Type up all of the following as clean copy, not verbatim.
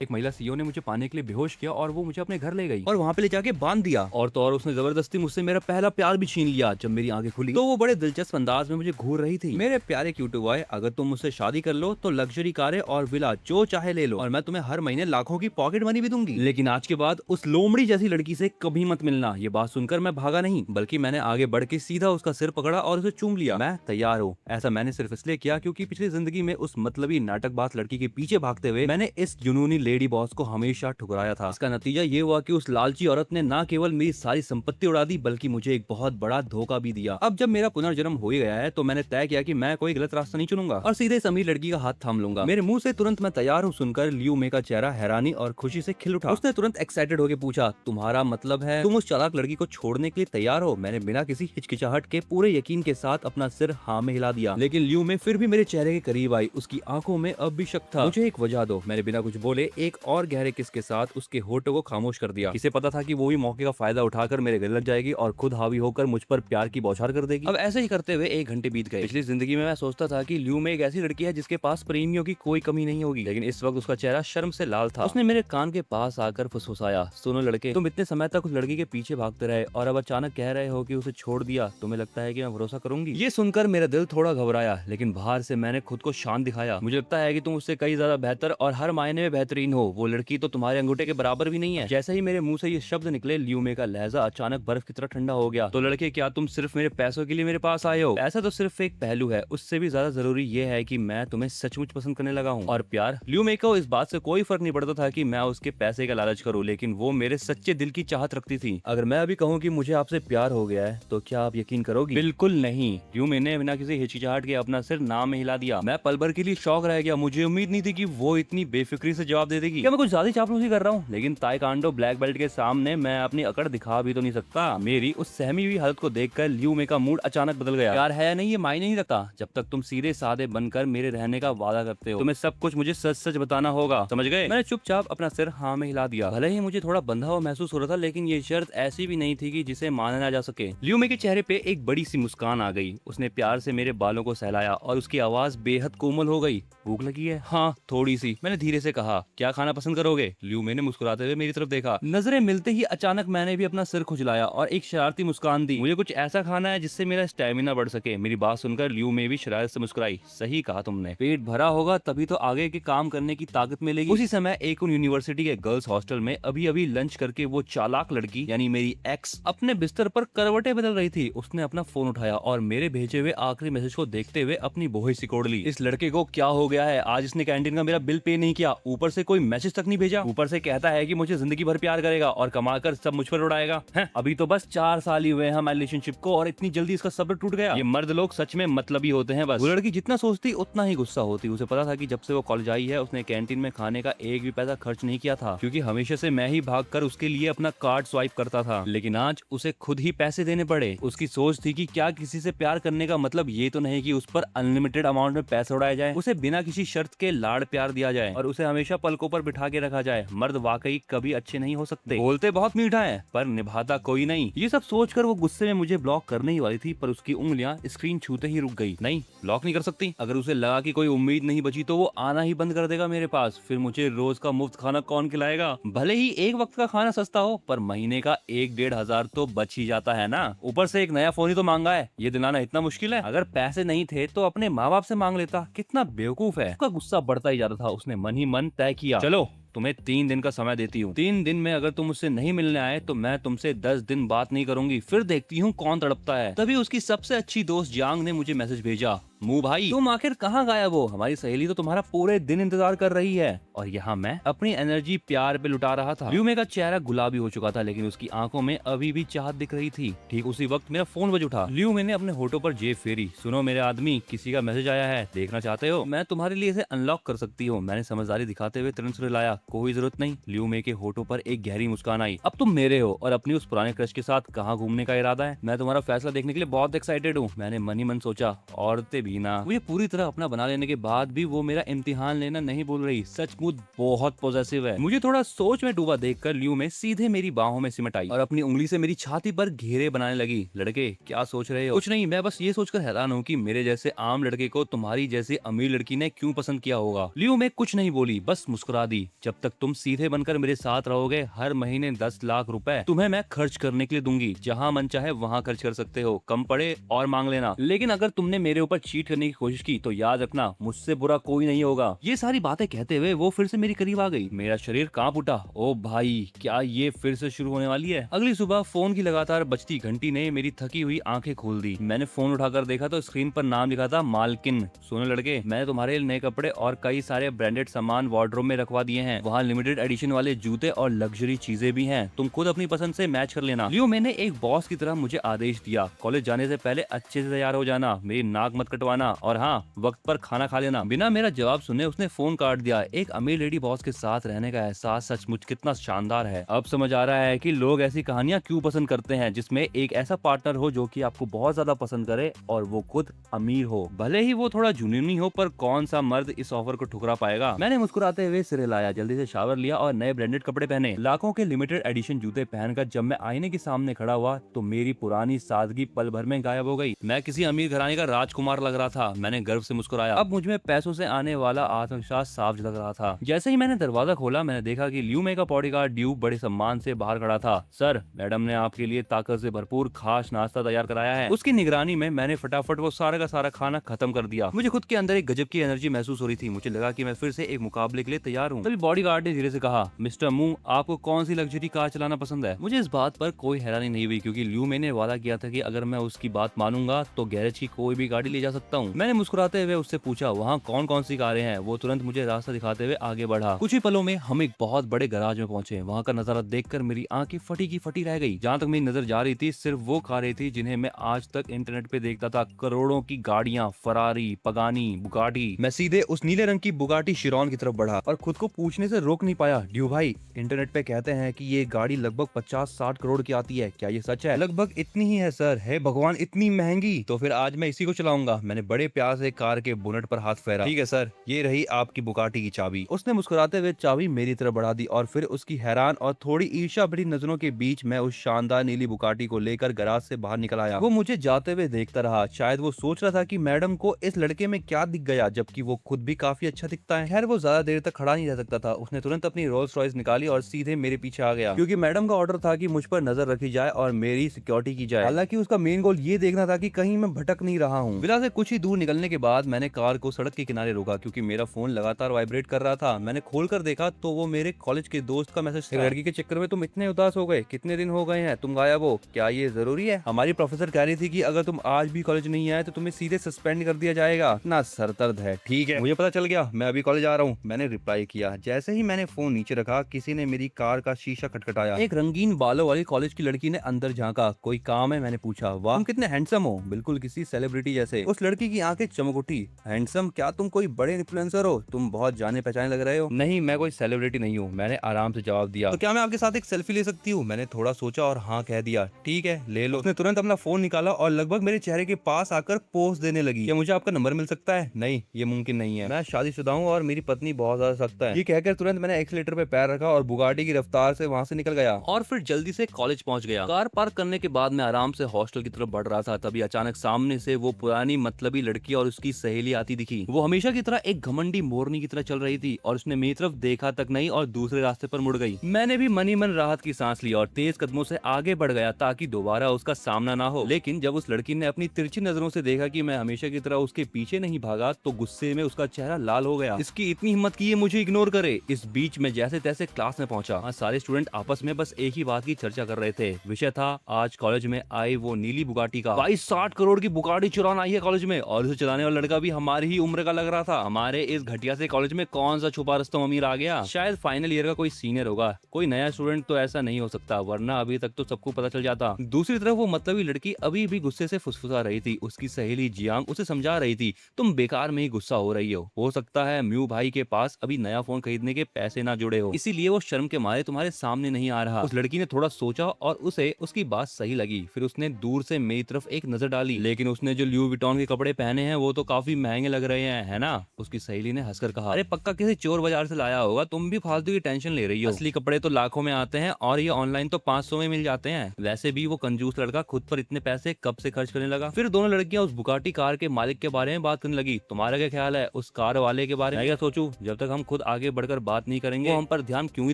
एक महिला सीईओ ने मुझे पाने के लिए बेहोश किया और वो मुझे अपने घर ले गई और वहाँ पे ले जाके बांध दिया। और तो और उसने जबरदस्ती मुझसे मेरा पहला प्यार भी छीन लिया। जब मेरी आंखें खुली तो वो बड़े दिलचस्प अंदाज में मुझे घूर रही थी। मेरे प्यारे क्यूट बॉय, अगर तुम मुझसे शादी कर लो तो लग्जरी कारें और विला जो चाहे ले लो और मैं तुम्हें हर महीने लाखों की पॉकेट मनी भी दूंगी, लेकिन आज के बाद उस लोमड़ी जैसी लड़की से कभी मत मिलना। ये बात सुनकर मैं भागा नहीं, बल्कि मैंने आगे बढ़ के सीधा उसका सिर पकड़ा और उसे चूम लिया। मैं तैयार हूँ। ऐसा मैंने सिर्फ इसलिए किया क्योंकि पिछली जिंदगी में उस मतलबी नाटकबाज लड़की के पीछे भागते हुए मैंने इस जुनूनी लेडी बॉस को हमेशा ठुकराया था। इसका नतीजा ये हुआ कि उस लालची औरत ने न केवल मेरी सारी संपत्ति उड़ा दी बल्कि मुझे एक बहुत बड़ा धोखा भी दिया। अब जब मेरा पुनर्जन्म हो ही गया है तो मैंने तय किया कि मैं कोई गलत रास्ता नहीं चुनूंगा और सीधे इस अमीर लड़की का हाथ थाम लूंगा। मेरे मुंह से तुरंत मैं तैयार हूँ सुनकर लियू मे का चेहरा हैरानी और खुशी से खिल उठा। उसने तुरंत एक्साइटेड होकर पूछा, तुम्हारा मतलब है तुम उस चालाक लड़की को छोड़ने के लिए तैयार हो? मैंने बिना किसी हिचकिचाहट के पूरे यकीन के साथ अपना सिर हाँ में हिला दिया, लेकिन लियू मे फिर भी मेरे चेहरे के करीब आई। उसकी आंखों में अब भी शक था। मुझे एक वजह दो। मैंने बिना कुछ बोले एक और गहरे किस के साथ उसके होठों को खामोश कर दिया। किसे पता था कि वो भी मौके का फायदा उठाकर मेरे गले लग जाएगी और खुद हावी होकर मुझ पर प्यार की बौछार कर देगी। अब ऐसे ही करते हुए 1 घंटे बीत गए। पिछली जिंदगी में मैं सोचता था कि लियू मे एक ऐसी लड़की है जिसके पास प्रेमियों की कोई कमी नहीं होगी, लेकिन इस वक्त उसका चेहरा शर्म से लाल था। उसने मेरे कान के पास आकर फुसफुसाया, सुनो लड़के, तुम इतने समय तक उस लड़की के पीछे भागते रहे और अब अचानक कह रहे हो कि उसे छोड़ दिया। तुम्हें लगता है कि मैं भरोसा करूंगी? ये सुनकर मेरा दिल थोड़ा घबराया, लेकिन बाहर से मैंने खुद को शांत दिखाया। मुझे लगता है कि तुम उससे कई ज्यादा बेहतर और हर मायने में बेहतरीन हो। वो लड़की तो तुम्हारे अंगूठे के बराबर भी नहीं है। जैसे ही मेरे मुंह से ये शब्द निकले लियू मे का लहजा अचानक बर्फ की तरह ठंडा हो गया। तो लड़के, क्या तुम सिर्फ मेरे पैसों के लिए मेरे पास आए हो? ऐसा तो सिर्फ एक पहलू है, उससे भी ज्यादा जरूरी ये है कि मैं तुम्हें सचमुच पसंद करने लगा हूँ। और प्यार, लियू मे को इस बात से कोई फर्क नहीं पड़ता था कि मैं उसके पैसे का लालच करूँ, लेकिन वो मेरे सच्चे दिल की चाहत रखती थी। अगर मैं अभी कहूँ कि मुझे आपसे प्यार हो गया है तो क्या आप यकीन करोगी? बिल्कुल नहीं। लियू मे ने बिना किसी हिचकिचाहट के अपना सिर नाम में हिला दिया। मैं पल भर के लिए शौक रह गया। मुझे उम्मीद नहीं थी कि वो इतनी बेफिक्री से जवाब दे देगी। क्या मैं कुछ ज्यादा चापलूसी कर रहा हूँ? लेकिन ताइक्वांडो ब्लैक बेल्ट के सामने मैं अपनी अकड़ दिखा भी तो नहीं सकता। मेरी उस सहमी हुई हालत को देखकर लियू मे का मूड अचानक बदल गया। प्यार है या नहीं ये मायने नहीं रखता जब तक तुम सीधे साधे बनकर मेरे रहने का वादा करते हो। तुम्हें सब कुछ मुझे सच सच बताना होगा, समझ गए? मैंने चुपचाप अपना सिर हाँ में हिला दिया। भले ही मुझे थोड़ा बंधा हुआ महसूस हो रहा था, लेकिन ये शर्त ऐसी भी नहीं थी कि जिसे माना ना जा सके। लियू मे के चेहरे पे एक बड़ी सी मुस्कान आ गई। उसने प्यार से मेरे बालों को सहलाया और उसकी आवाज बेहद कोमल हो गई। भूख लगी है? हाँ, थोड़ी सी, मैंने धीरे से कहा। क्या खाना पसंद करोगे? लियू मे ने मुस्कुराते हुए मेरी तरफ देखा। नजरें मिलते ही अचानक मैंने भी अपना सिर खुजलाया और एक शरारती मुस्कान दी। मुझे कुछ ऐसा खाना है जिससे मेरा स्टेमिना बढ़ सके। मेरी बात सुनकर लियू मे भी शरारत से मुस्कुराई। सही कहा तुमने, पेट भरा होगा तभी तो आगे के काम करने की ताकत मिलेगी। उसी समय एक यूनिवर्सिटी के गर्ल्स हॉस्टल में अभी अभी लंच करके वो चालाक लड़की यानी मेरी एक्स अपने बिस्तर पर करवटें बदल रही थी। उसने अपना फोन उठाया और मेरे भेजे हुए आखिरी मैसेज को देखते हुए अपनी बोही सिकोड़ ली। इस लड़के को क्या हो गया है? आज इसने कैंटीन का मेरा बिल पे नहीं किया, ऊपर से कोई मैसेज तक नहीं भेजा, ऊपर से कहता है कि मुझे जिंदगी भर प्यार करेगा और कमाकर सब मुझ पर उड़ाएगा। अभी तो बस 4 साल ही हुए हैं हमारे रिलेशनशिप को और इतनी जल्दी इसका सब्र टूट गया। ये मर्द लोग सच में मतलबी होते हैं। बस वो लड़की जितना सोचती उतना ही गुस्सा होती। उसे पता था कि जब से वो कॉलेज आई है उसने कैंटीन में खाने का एक भी पैसा खर्च नहीं किया था, क्योंकि हमेशा से मैं ही भागकर उसके लिए अपना कार्ड स्वाइप करता था। लेकिन आज उसे खुद ही पैसे देने पड़े। उसकी सोच थी कि क्या किसी से प्यार करने का मतलब ये तो नहीं कि उस पर अनलिमिटेड अमाउंट में पैसा उड़ाया जाए, उसे बिना किसी शर्त के लाड़ प्यार दिया जाए और उसे हमेशा पलकों पर बिठा के रखा जाए। मर्द वाकई कभी अच्छे नहीं हो सकते। बोलते बहुत मीठा है पर निभाता कोई नहीं। ये सब सोचकर वो गुस्से में मुझे ब्लॉक करने ही वाली थी, पर उसकी उंगलियां स्क्रीन छूते ही रुक गई। नहीं, ब्लॉक नहीं कर सकती। अगर उसे लगा कि कोई उम्मीद नहीं बची तो वो आना ही बंद कर देगा मेरे पास। फिर मुझे रोज का मुफ्त खाना कौन खिलाएगा? भले ही एक वक्त का खाना सस्ता हो, पर महीने का 1-1.5 हजार तो बच ही जाता है ना। ऊपर से एक नया फोन ही तो मांगा है, ये दिलाना इतना मुश्किल है? अगर पैसे नहीं थे तो अपने माँ बाप से मांग लेता। कितना बेवकूफ है। उसका गुस्सा बढ़ता ही जाता था। उसने मन ही मन तय किया, चलो तुम्हें 3 दिन का समय देती हूँ। 3 दिन में अगर तुम मुझसे नहीं मिलने आए तो मैं तुमसे 10 दिन बात नहीं करूंगी। फिर देखती हूँ कौन तड़पता है। तभी उसकी सबसे अच्छी दोस्त जांग ने मुझे मैसेज भेजा, मुंह भाई तुम आखिर कहाँ गायब हो? हमारी सहेली तो तुम्हारा पूरे दिन इंतजार कर रही है। और यहाँ मैं अपनी एनर्जी प्यार पे लुटा रहा था। लियू मे का चेहरा गुलाबी हो चुका था, लेकिन उसकी आंखों में अभी भी चाहत दिख रही थी। ठीक उसी वक्त मेरा फोन बज उठा। लियू मे ने अपने होठों पर जेब फेरी। सुनो मेरे आदमी, किसी का मैसेज आया है, देखना चाहते हो? मैं तुम्हारे लिए इसे अनलॉक कर सकती हूँ। मैंने समझदारी दिखाते हुए तुरंत रिलाया, कोई जरूरत नहीं। लियू मे के होठों पर एक गहरी मुस्कान आई। अब तुम मेरे हो और अपनी उस पुराने क्रश के साथ कहाँ घूमने का इरादा है? मैं तुम्हारा फैसला देखने के लिए बहुत एक्साइटेड हूँ। मैंने मन ही मन सोचा, औरतें रीना मुझे पूरी तरह अपना बना लेने के बाद भी वो मेरा इम्तिहान लेना नहीं बोल रही। सचमुच बहुत पॉजेसिव है। मुझे थोड़ा सोच में डूबा देखकर लियू में सीधे मेरी बाहों में सिमट आई और अपनी उंगली से मेरी छाती पर घेरे बनाने लगी। लड़के क्या सोच रहे हो? कुछ नहीं, मैं बस ये सोचकर हैरान हूँ कि मेरे जैसे आम लड़के को तुम्हारी जैसी अमीर लड़की ने क्यों पसंद किया होगा। लियू में कुछ नहीं बोली, बस मुस्कुरा दी। जब तक तुम सीधे बनकर मेरे साथ रहोगे, हर महीने 10 लाख रुपए तुम्हें मैं खर्च करने के लिए दूंगी। जहाँ मन चाहे वहाँ खर्च कर सकते हो, कम पड़े और मांग लेना। लेकिन अगर तुमने मेरे ऊपर चीट करने की कोशिश की तो याद रखना, मुझसे बुरा कोई नहीं होगा। ये सारी बातें कहते हुए वो फिर से मेरी करीब आ गई। मेरा शरीर कांप उठा। ओ भाई, क्या ये फिर से शुरू होने वाली है? अगली सुबह फोन की लगातार बजती घंटी ने मेरी थकी हुई आंखें खोल दी। मैंने फोन उठाकर देखा तो स्क्रीन पर नाम लिखा था मालकिन। सुनो लड़के, मैंने तुम्हारे नए कपड़े और कई सारे ब्रांडेड सामान वार्डरोब में रखवा दिए हैं। वहाँ लिमिटेड एडिशन वाले जूते और लग्जरी चीजें भी हैं। तुम खुद अपनी पसंद से मैच कर लेना। लियो मैंने एक बॉस की तरह मुझे आदेश दिया, कॉलेज जाने से पहले अच्छे से तैयार हो जाना, मेरी नाक मत कटवाना और हाँ, वक्त पर खाना खा लेना। बिना मेरा जवाब सुने उसने फोन काट दिया। एक अमीर लेडी बॉस के साथ रहने का एहसास सचमुच कितना शानदार है। अब समझ आ रहा है कि लोग ऐसी कहानियां क्यों पसंद करते हैं, जिसमें एक ऐसा पार्टनर हो जो कि आपको बहुत ज्यादा पसंद करे और वो खुद अमीर हो। भले ही वो थोड़ा जुनूनी हो, पर कौन सा मर्द इस ऑफर को ठुकरा पाएगा। मैंने मुस्कुराते हुए सिरे लाया, जल्दी से शावर लिया और नए ब्रांडेड कपड़े पहने। लाखों के लिमिटेड एडिशन जूते पहनकर जब मैं आईने के सामने खड़ा हुआ तो मेरी पुरानी सादगी पल भर में गायब हो गई। मैं किसी अमीर घराने का राजकुमार लग रहा था। मैंने गर्व से मुस्कुराया। अब मुझ में पैसों से आने वाला आत्मविश्वास साफ झलक रहा था। जैसे ही मैंने दरवाजा खोला, मैंने देखा कि लियू मे का बॉडीगार्ड ड्यू बड़े सम्मान से बाहर खड़ा था। सर, मैडम ने आपके लिए ताकत से भरपूर खास नाश्ता तैयार कराया है। उसकी निगरानी में मैंने फटाफट वो सारा का सारा खाना खत्म कर दिया। मुझे खुद के अंदर एक गजब की एनर्जी महसूस हो रही थी। मुझे लगा कि मैं फिर से एक मुकाबले के लिए तैयार हूँ। तभी बॉडीगार्ड ने धीरे से कहा, मिस्टर मू, आपको कौन सी लग्जरी कार चलाना पसंद है? मुझे इस बात पर कोई हैरानी नहीं हुई, क्योंकि लियू मे ने वादा किया था कि अगर मैं उसकी बात मानूंगा तो गैरेज की कोई भी गाड़ी ले जा सकता हूँ। मैंने मुस्कुराते हुए उससे पूछा, वहाँ कौन कौन सी कारें हैं? वो तुरंत मुझे रास्ता दिखाते हुए आगे बढ़ा। कुछ ही पलों में हम एक बहुत बड़े गराज में पहुंचे। वहाँ का नजारा देखकर मेरी आंखें फटी की फटी रह गई। जहाँ तक मेरी नजर जा रही थी, सिर्फ वो कारें थी जिन्हें मैं आज तक इंटरनेट पे देखता था। करोड़ों की गाड़ियाँ, फरारी, पगानी, बुगाटी। मैं सीधे उस नीले रंग की बुगाटी शिरॉन की तरफ बढ़ा और खुद को पूछने से रोक नहीं पाया, ड्यू भाई, इंटरनेट पे कहते हैं कि ये गाड़ी लगभग 50-60 करोड़ की आती है, क्या ये सच है? लगभग इतनी ही है सर। है भगवान, इतनी महंगी? तो फिर आज मैं इसी को चलाऊंगा। मैंने बड़े प्यार से कार के बोनट पर हाथ फेरा। ठीक है सर, ये रही आपकी बुगाटी की चाबी। उसने मुस्कुराते हुए चाबी मेरी तरफ बढ़ा दी और फिर उसकी हैरान और थोड़ी ईर्ष्या भरी नजरों के बीच मैं उस शानदार नीली बुगाटी को लेकर गराज से बाहर निकल आया। वो मुझे जाते हुए देखता रहा। शायद वो सोच रहा था कि मैडम को इस लड़के में क्या दिख गया, जबकि वो खुद भी काफी अच्छा दिखता है। खैर, वो ज्यादा देर तक खड़ा नहीं रह सकता था। उसने तुरंत अपनी रोल्स रॉयस निकाली और सीधे मेरे पीछे आ गया, क्योंकि मैडम का ऑर्डर था कि मुझ पर नजर रखी जाए और मेरी सिक्योरिटी की जाए। हालांकि उसका मेन गोल ये देखना था कि कहीं मैं भटक नहीं रहा हूँ। विला से कुछ ही दूर निकलने के बाद मैंने कार को सड़क के किनारे रोका, क्योंकि मेरा फोन लगातार वाइब्रेट कर रहा था। मैंने खोलकर देखा तो वो मेरे कॉलेज के दोस्त का मैसेज था। लड़की के चक्कर में तुम इतने उदास हो गए, कितने दिन हो गए हैं तुम गायब हो, क्या ये जरूरी है? हमारी प्रोफेसर कह रही थी कि अगर तुम आज भी कॉलेज नहीं आए तो तुम्हें सीधे सस्पेंड कर दिया जाएगा। इतना सरदर्द है। ठीक है, मुझे पता चल गया, मैं अभी कॉलेज आ रहा हूँ, मैंने रिप्लाई किया। जैसे ही मैंने फोन नीचे रखा, किसी ने मेरी कार का शीशा खटखटाया। एक रंगीन बालों वाली कॉलेज की लड़की ने अंदर झांका। कोई काम है? मैंने पूछा। वाह, तुम कितने हैंडसम हो, बिल्कुल किसी सेलिब्रिटी जैसे। उस लड़की की आंखें चमक उठी। हैंडसम? क्या तुम कोई बड़े इन्फ्लुएंसर हो? तुम बहुत जाने पहचाने लग रहे हो। नहीं, मैं कोई सेलिब्रिटी नहीं हूँ, मैंने आराम से जवाब दिया। तो क्या मैं आपके साथ एक सेल्फी ले सकती हूँ? मैंने थोड़ा सोचा और हाँ कह दिया। ठीक है, ले लो। उसने तुरंत अपना फोन निकाला और लगभग मेरे चेहरे के पास आकर पोज देने लगी। क्या मुझे आपका नंबर मिल सकता है? नहीं, ये मुमकिन नहीं है, मैं शादीशुदा हूँ और मेरी पत्नी बहुत ज्यादा सख्त है। ये कहकर तुरंत मैंने एक्सीलेटर पे पैर रखा और बुगाटी की रफ्तार से वहाँ से निकल गया और फिर जल्दी से कॉलेज पहुंच गया। कार पार्क करने के बाद मैं आराम से हॉस्टल की तरफ बढ़ रहा था, तभी अचानक सामने से वो पुरानी मतलबी लड़की और उसकी सहेली आती दिखी। वो हमेशा की तरह एक घमंडी मोरनी की तरह चल रही थी और उसने मेरी तरफ देखा तक नहीं और दूसरे रास्ते पर मुड़ गई। मैंने भी मनी मन राहत की सांस ली और तेज कदमों से आगे बढ़ गया ताकि दोबारा उसका सामना ना हो। लेकिन जब उस लड़की ने अपनी तिरछी नजरों से देखा कि मैं हमेशा की तरह उसके पीछे नहीं भागा, तो गुस्से में उसका चेहरा लाल हो गया। इसकी इतनी हिम्मत की ये मुझे इग्नोर करे। इस बीच में जैसे तैसे क्लास में पहुंचा। सारे स्टूडेंट आपस में बस एक ही बात की चर्चा कर रहे थे। विषय था आज कॉलेज में आई वो नीली बुगाटी का। भाई, 60 करोड़ की बुगाटी चुरान आई है कॉलेज में, और उसे चलाने वाला लड़का भी हमारी ही उम्र का लग रहा था। हमारे इस घटिया से कॉलेज में कौन सा छुपा रुस्तम अमीर आ गया? शायद फाइनल ईयर का कोई सीनियर होगा। कोई नया स्टूडेंट तो ऐसा नहीं हो सकता, वरना अभी तक तो सबको पता चल जाता। दूसरी तरफ वो मतलबी लड़की अभी भी गुस्से से फुसफुसा रही थी। उसकी सहेली जियांग उसे समझा रही थी, तुम बेकार में ही गुस्सा हो रही हो सकता है म्यू भाई के पास अभी नया फोन खरीदने के पैसे ना जुड़े हो, इसीलिए वो शर्म के मारे तुम्हारे सामने नहीं आ रहा। उस लड़की ने थोड़ा सोचा और उसे उसकी बात सही लगी। फिर उसने दूर से मेरी तरफ एक नजर डाली, लेकिन उसने जो ल्यूई विटॉन के कपड़े पहने हैं वो तो काफी महंगे लग रहे हैं, है ना? उसकी सहेली ने हंसकर कहा, अरे पक्का किसी चोर बाजार से लाया होगा, तुम भी फालतू की टेंशन ले रही हो। असली कपड़े तो लाखों में आते हैं और ये ऑनलाइन तो 500 में मिल जाते हैं। वैसे भी वो कंजूस लड़का खुद पर इतने पैसे कब से खर्च करने लगा? फिर दोनों लड़कियां उस बुगाटी कार के मालिक के बारे में बात करने लगी। तुम्हारा क्या ख्याल है उस कार वाले के बारे में? मैं क्या सोचूं, जब तक हम खुद आगे बढ़कर बात नहीं करेंगे वो हम पर ध्यान क्यों ही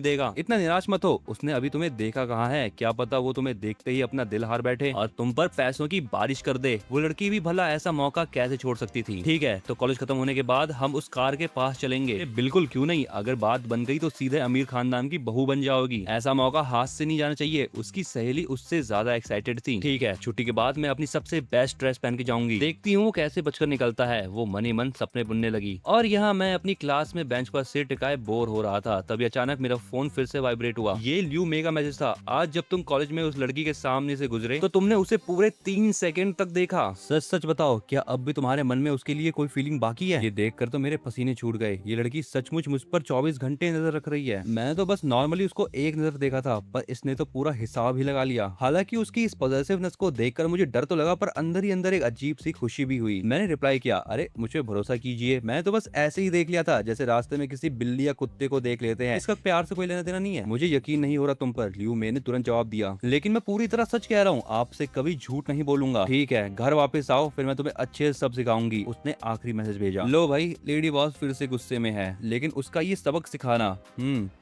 देगा? इतना निराश मत हो, उसने अभी तुम्हें देखा कहाँ है, क्या पता वो तुम्हें देखते ही अपना दिल हार बैठे और तुम पर पैसों की बारिश कर दे। वो लड़की भी भला ऐसा मौका कैसे छोड़ सकती थी? ठीक है, तो कॉलेज खत्म होने के बाद हम उस कार के पास चलेंगे। बिल्कुल, क्यों नहीं, अगर बात बन गई तो सीधे अमीर खानदान की बहू बन जाओगी। ऐसा मौका हाथ से नहीं जाना चाहिए। उसकी सहेली उससे ज्यादा एक्साइटेड थी। ठीक है, छुट्टी के बाद मैं अपनी सबसे बेस्ट ड्रेस पहन के जाऊंगी, देखती हूँ कैसे बचकर निकलता है। वो मन ही मन सपने बुनने लगी और यहाँ मैं अपनी क्लास में बेंच पर सिर टिकाए बोर हो रहा था। तभी अचानक मेरा फोन फिर से वाइब्रेट हुआ। ये ल्यू मे का मैसेज था। आज जब तुम कॉलेज में उस लड़की के सामने से गुजरे तो तुमने उसे पूरे 3 सेकंड तक देखा। सच सच बताओ, क्या अब भी तुम्हारे मन में उसके लिए कोई फीलिंग बाकी है? ये देखकर तो मेरे पसीने छूट गए। ये लड़की सचमुच मुझ पर 24 घंटे नजर रख रही है। मैंने तो बस नॉर्मली उसको एक नजर देखा था, पर इसने तो पूरा हिसाब ही लगा लिया। हालांकि उसकी इस पॉजिटिवनेस को देखकर मुझे डर तो लगा, पर अंदर ही अंदर एक अजीब सी खुशी भी हुई। मैंने रिप्लाई किया, अरे मुझे भरोसा कीजिए, मैंने तो बस ऐसे ही देख लिया था, जैसे रास्ते में किसी बिल्ली या कुत्ते को देख लेते हैं। इसका प्यार से कोई लेना देना नहीं है। मुझे यकीन नहीं हो रहा तुम पर, ल्यू मे ने तुरंत जवाब दिया। लेकिन मैं पूरी तरह सच कह रहा हूँ, आपसे कभी झूठ नहीं बोलूंगा। ठीक है, घर वापस आओ, फिर मैं तुम्हें अच्छे से सब सिखाऊंगी। उसने आखिरी मैसेज भेजा। लो भाई, लेडी बॉस फिर से गुस्से में है, लेकिन उसका ये सबक सिखाना